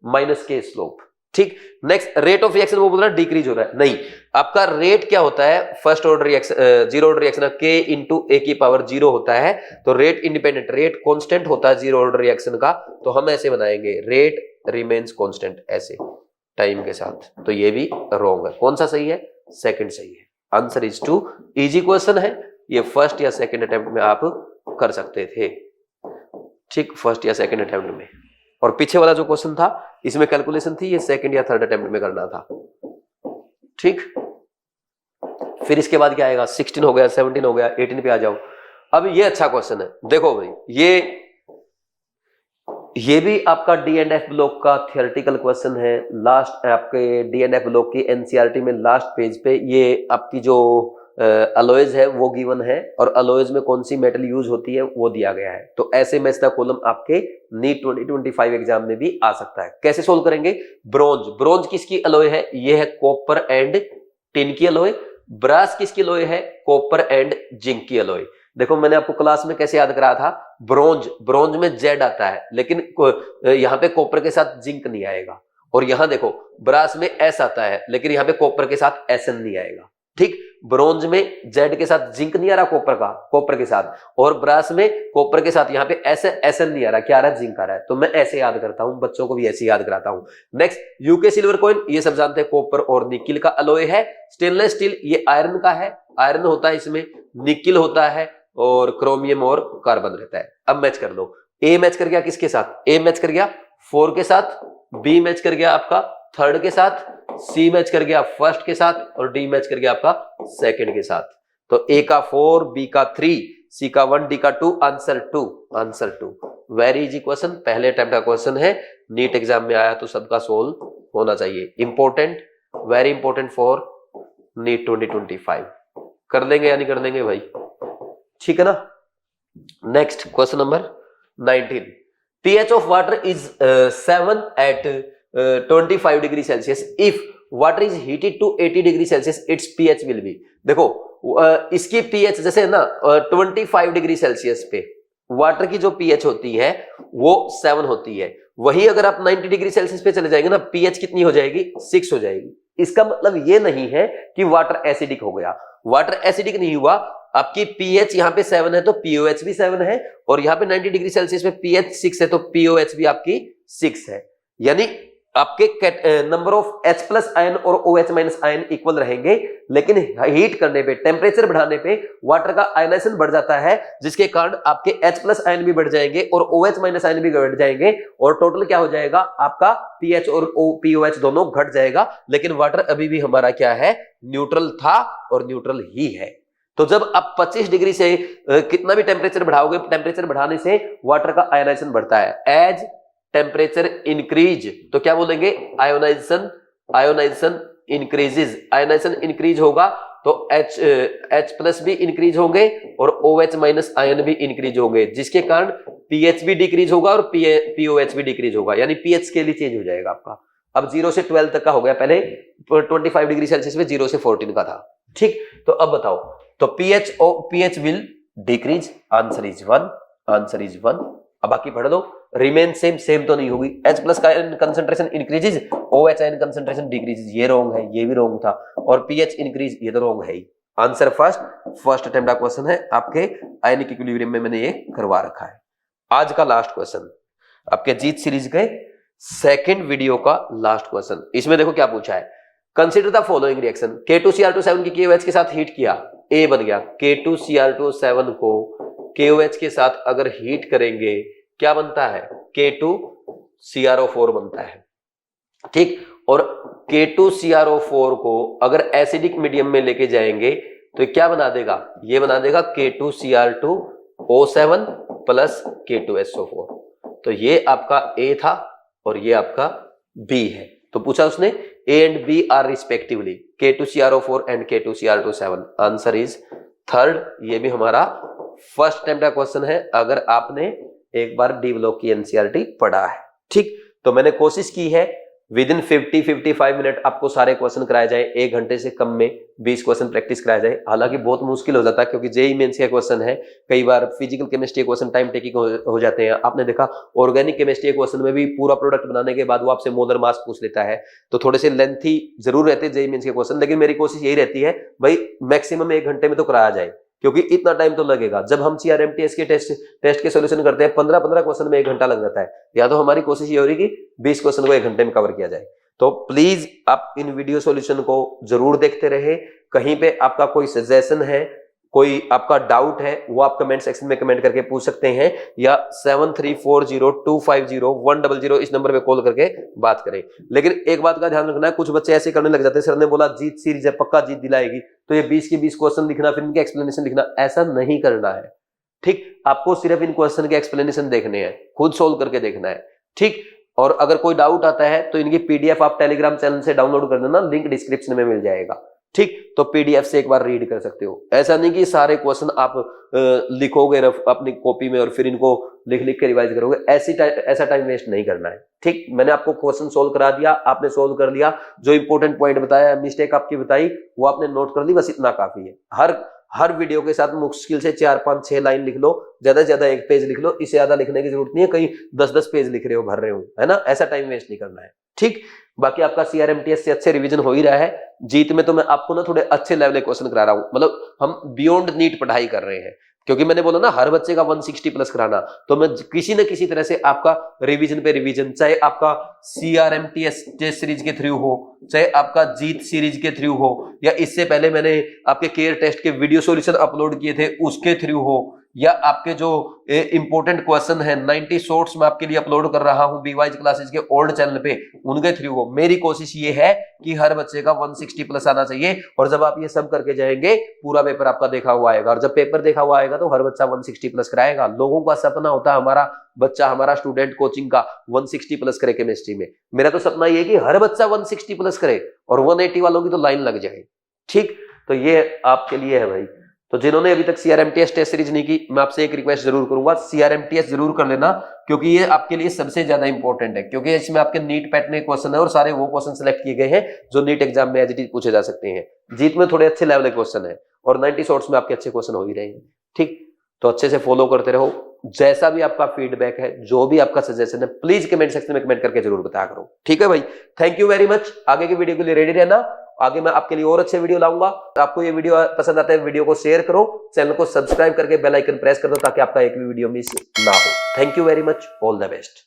-k स्लोप। ठीक, नेक्स्ट रेट ऑफ रिएक्शन, वो बोल रहा है डिक्रीज हो रहा है, नहीं, आपका रेट क्या होता है, first order reaction, zero order reaction k into a की पावर 0 होता है, तो रेट इंडिपेंडेंट, रेट कांस्टेंट होता है जीरो ऑर्डर रिएक्शन का, तो हम ऐसे बनाएंगे रेट रिमेन्स कांस्टेंट ऐसे टाइम के साथ, तो ये भी रॉन्ग है। कौन सा सही है? सेकंड सही है। Answer is two, easy question है ये, फर्स्ट या सेकंड अटेम्प्ट में आप कर सकते थे। ठीक, फर्स्ट या सेकंड अटेम्प्ट में, और पीछे वाला जो क्वेश्चन था इसमें कैलकुलेशन थी, ये सेकंड या थर्ड अटेम्प्ट में करना था। ठीक, फिर इसके बाद क्या आएगा, 16 हो गया, 17 हो गया, 18 पे आ जाओ। अब ये अच्छा क्वेश्चन है, देखो भाई, ये भी आपका डी&एफ ब्लॉक का थियोरेटिकल क्वेश्चन है, लास्ट आपके डी&एफ ब्लॉक की एनसीईआरटी में लास्ट पेज पे ये आपकी जो अलॉयज है वो गिवन है, और अलॉयज में कौन सी मेटल यूज होती है वो दिया गया है। तो ऐसे मैच का कॉलम आपके नीट 2025 एग्जाम में भी आ सकता है। कैसे सोल्व करेंगे? ब्रोंज, ब्रोंज किसकी अलॉय है? ये है कॉपर एंड टिन की अलॉय। ब्रास किसकी अलॉय है? कॉपर एंड जिंक की अलॉय। देखो मैंने आपको क्लास में कैसे याद कराया था, ब्रोंज, ब्रोंज में जेड आता है, लेकिन यहाँ पे कॉपर के साथ जिंक नहीं आएगा, और यहां देखो ब्रास में एस आता है, लेकिन यहाँ पे कॉपर के साथ एसएन नहीं आएगा। ठीक, ब्रोंज में जेड के साथ जिंक नहीं आ रहा कॉपर के साथ, और ब्रास में कॉपर के साथ यहाँ पे एसएन नहीं आ रहा, क्या आ रहा है? जिंक आ रहा है। तो मैं ऐसे याद करता हूं, बच्चों को भी ऐसे याद कराता हूं। नेक्स्ट, यूके सिल्वर कॉइन, ये सब जानते हैं कॉपर और निकिल का अलॉय है। स्टेनलेस स्टील, ये आयरन का है, आयरन होता है इसमें, निकिल होता है, और क्रोमियम और कार्बन रहता है। अब मैच कर लो, ए मैच कर गया किसके साथ? ए मैच कर गया 4 के साथ, बी मैच कर गया आपका थर्ड के साथ, सी मैच कर गया फर्स्ट के साथ, और डी मैच कर गया आपका सेकंड के साथ। तो ए का 4, बी का 3, सी का 1, डी का 2, answer 2, answer 2। Very easy question, पहले अटेम्प्ट का क्वेश्चन है, नीट एग्जाम में आया तो सबका सोल्व होना चाहिए। Important, very important for NEET 2025। कर लेंगे या नहीं कर लेंगे भाई? ठीक है ना। Next question number 19, pH of water is 7 at 25 degree Celsius, if water is heated to 80 degree Celsius it's pH will be. देखो इसकी pH जैसे ना 25 डिग्री सेल्सियस पे वाटर की जो pH होती है वो 7 होती है, वही अगर आप 90 डिग्री सेल्सियस पे चले जाएंगे ना, pH कितनी हो जाएगी? 6 हो जाएगी। इसका मतलब ये नहीं है कि वाटर एसिडिक हो गया, वाटर एसिडिक नहीं हुआ, आपकी pH यहाँ पे 7 है तो pOH भी 7 है, और यहाँ पे 90 डिग्री सेल्सियस में pH 6 है तो pOH भी आपकी 6 है। यानी आपके number of H plus ion और OH माइनस आयन इक्वल रहेंगे, लेकिन हीट करने पे, टेम्परेचर बढ़ाने पे वाटर का आयनाइजेशन बढ़ जाता है, जिसके कारण आपके H प्लस आयन भी बढ़ जाएंगे और OH माइनस आयन भी बढ़ जाएंगे, और टोटल क्या हो जाएगा? आपका pH और pOH दोनों घट जाएगा, लेकिन वाटर अभी भी हमारा क्या है? न्यूट्रल था और न्यूट्रल ही है। तो जब आप 25 डिग्री से कितना भी टेम्परेचर बढ़ाओगे, टेम्परेचर बढ़ाने से वाटर का आयनाइजेशन बढ़ता है। एज टेम्परेचर इंक्रीज, तो क्या बोलेंगे? Ionisation, ionisation increases, ionisation increase होगा तो H प्लस भी इंक्रीज होंगे और OH माइनस आयन भी इंक्रीज होंगे, जिसके कारण pH भी डिक्रीज होगा और pOH भी डिक्रीज होगा, यानी pH स्केल ही चेंज हो जाएगा आपका। अब 0 से 12 तक का हो गया, पहले 25 डिग्री सेल्सियस में 0 से 14 का था। ठीक, तो अब बताओ, तो pH will decrease, answer is 1, answer is 1, अब बाकी पढ़ दो। रिमेन सेम, सेम तो नहीं होगी। H प्लस का ion concentration increases, OH ion concentration decreases, ये रॉन्ग है, ये भी रॉन्ग था। और pH इंक्रीज, ये तो रॉन्ग है ही। आंसर फर्स्ट अटेम्प्ट का क्वेश्चन है, आपके आयनिक इक्विलिब्रियम में मैंने ये करवा रखा है। आज का लास्ट क्वेश्चन, आपके जीत सीरीज के सेकंड वीडियो का लास्ट क्वेश्चन। इसमें देखो क्या पूछा है, consider the following reaction. K2Cr2 की KOH के साथ हीट किया, A बन गया। K2Cr2 को KOH के साथ अगर हीट करेंगे क्या बनता है, K2CrO4 बनता है, ठीक। और K2CrO4 को अगर एसिडिक मीडियम में लेके जाएंगे तो क्या बना देगा, ये बना देगा K2Cr2O7 प्लस K2SO4। तो ये आपका A था और ये आपका B है। तो पूछा उसने A and B are respectively K2CrO4 and K2Cr2 answer is third. ये भी हमारा फर्स्ट अटेम्प्ट का क्वेश्चन है, अगर आपने एक बार डी ब्लॉक की एनसीईआरटी पढ़ा है, ठीक। तो मैंने कोशिश की है विद इन 50-55 मिनट आपको सारे क्वेश्चन कराए जाए, 1 घंटे से कम में 20 क्वेश्चन प्रैक्टिस कराया जाए। हालांकि बहुत मुश्किल हो जाता है क्योंकि जेईई मेंस के क्वेश्चन है, कई बार फिजिकल केमिस्ट्री के क्वेश्चन टाइम टेकिंग हो जाते हैं। आपने देखा ऑर्गेनिक केमिस्ट्री के क्वेश्चन में भी पूरा प्रोडक्ट बनाने के बाद वो आपसे मोलर मास पूछ लेता है, तो थोड़े से लेंथी जरूर रहते हैं जेईई मेंस के क्वेश्चन। लेकिन मेरी कोशिश यही रहती है भाई मैक्सिमम 1 घंटे में तो कराया जाए, क्योंकि इतना टाइम तो लगेगा। जब हम CRMTS के टेस्ट के सॉल्यूशन करते हैं 15-15 क्वेश्चन में 1 घंटा लग जाता है। या तो हमारी कोशिश ये हो रही कि 20 क्वेश्चन को 1 घंटे में कवर किया जाए। तो प्लीज आप इन वीडियो सॉल्यूशन को जरूर देखते रहे। कहीं पे आपका कोई सजेशन है, कोई आपका डाउट है, वो आप कमेंट सेक्शन में कमेंट करके पूछ सकते हैं, या 7340250100 इस नंबर पे कॉल करके बात करें। लेकिन एक बात का ध्यान रखना है, कुछ बच्चे ऐसे करने लग जाते हैं, सर ने बोला जीत सीरीज है, पक्का जीत दिलाएगी, तो ये 20 के 20 क्वेश्चन लिखना, फिर इनके एक्सप्लेनेशन लिखना, ऐसा नहीं करना है, ठीक। आपको सिर्फ इन क्वेश्चन के एक्सप्लेनेशन देखने हैं, खुद सोल्व करके देखना है, ठीक। और अगर कोई डाउट आता है तो इनकी PDF आप टेलीग्राम चैनल से डाउनलोड कर देना, लिंक डिस्क्रिप्शन में मिल जाएगा, ठीक। तो PDF से एक बार रीड कर सकते हो। ऐसा नहीं कि सारे क्वेश्चन आप लिखोगे अपनी कॉपी में और फिर इनको लिख लिख के रिवाइज करोगे, ऐसा टाइम वेस्ट नहीं करना है, ठीक। मैंने आपको क्वेश्चन सोल्व करा दिया, आपने सोल्व कर लिया, जो इंपॉर्टेंट पॉइंट बताया, मिस्टेक आपकी बताई, वो आपने नोट कर ली, बस इतना काफी है। हर वीडियो के साथ मुश्किल से 4-5-6 लाइन लिख लो, ज्यादा से ज्यादा 1 पेज लिख लो, इससे ज्यादा लिखने की जरूरत नहीं है, कहीं 10-10 पेज लिख रहे हो, भर रहे हो, है ना, ऐसा टाइम वेस्ट नहीं करना है, ठीक। बाकी आपका CRMTS से अच्छे रिवीजन हो ही रहा है। जीत में तो मैं आपको ना थोड़े अच्छे लेवल के क्वेश्चन करा रहा हूं, मतलब हम बियॉन्ड नीट पढ़ाई कर रहे हैं, क्योंकि मैंने बोला ना हर बच्चे का 160 प्लस कराना, तो मैं किसी न किसी तरह से आपका रिवीजन पे रिवीजन, चाहे आपका CRMTS टेस्ट सीरीज के थ्रू हो, चाहे आपका जीत सीरीज के थ्रू हो, या इससे पहले मैंने आपके केयर टेस्ट के वीडियो सॉल्यूशन अपलोड किए थे उसके थ्रू हो, या आपके जो इंपॉर्टेंट क्वेश्चन है 90 शॉर्ट्स में आपके लिए अपलोड कर रहा हूं बीवाइज क्लासेस के ओल्ड चैनल पे, उनके थ्रू हो। मेरी कोशिश ये है कि हर बच्चे का 160 प्लस आना चाहिए, और जब आप ये सब करके जाएंगे पूरा पेपर आपका देखा हुआ आएगा, और जब पेपर देखा हुआ आएगा तो हर बच्चा 160 प्लस कराएगा। लोगों का सपना होता है हमारा बच्चा, हमारा स्टूडेंट कोचिंग का 160 प्लस करे केमिस्ट्री में। मेरा तो सपना ये है कि हर बच्चा 160 प्लस करे और 180 वालों की तो लाइन लग जाए, ठीक। तो ये आपके लिए है भाई। तो जिन्होंने अभी तक CRMTS टेस्ट सीरीज नहीं की, मैं आपसे एक रिक्वेस्ट जरूर करूंगा, CRMTS जरूर कर लेना, क्योंकि ये आपके लिए सबसे ज्यादा इंपॉर्टेंट है, क्योंकि इसमें आपके नीट पैटर्न क्वेश्चन है और सारे वो क्वेश्चन सेलेक्ट किए गए हैं जो नीट एग्जाम में एज इट इज पूछे जा सकते हैं। जीत में थोड़े अच्छे लेवल के क्वेश्चन है और 90 शॉर्ट्स में आपके अच्छे क्वेश्चन हो ही रहे हैं, ठीक। तो अच्छे से फॉलो करते रहो। जैसा भी आपका फीडबैक है, जो भी आपका सजेशन है, प्लीज कमेंट सेक्शन में कमेंट करके जरूर बताया करो, ठीक है भाई। Thank you very much. आगे की वीडियो के लिए रेडी रहना, आगे मैं आपके लिए और अच्छे वीडियो लाऊंगा। आपको ये वीडियो पसंद आता है, वीडियो को शेयर करो, चैनल को सब्सक्राइब करके बेल आइकन प्रेस कर दो ताकि आपका एक भी वीडियो मिस ना हो। Thank you very much, all the best.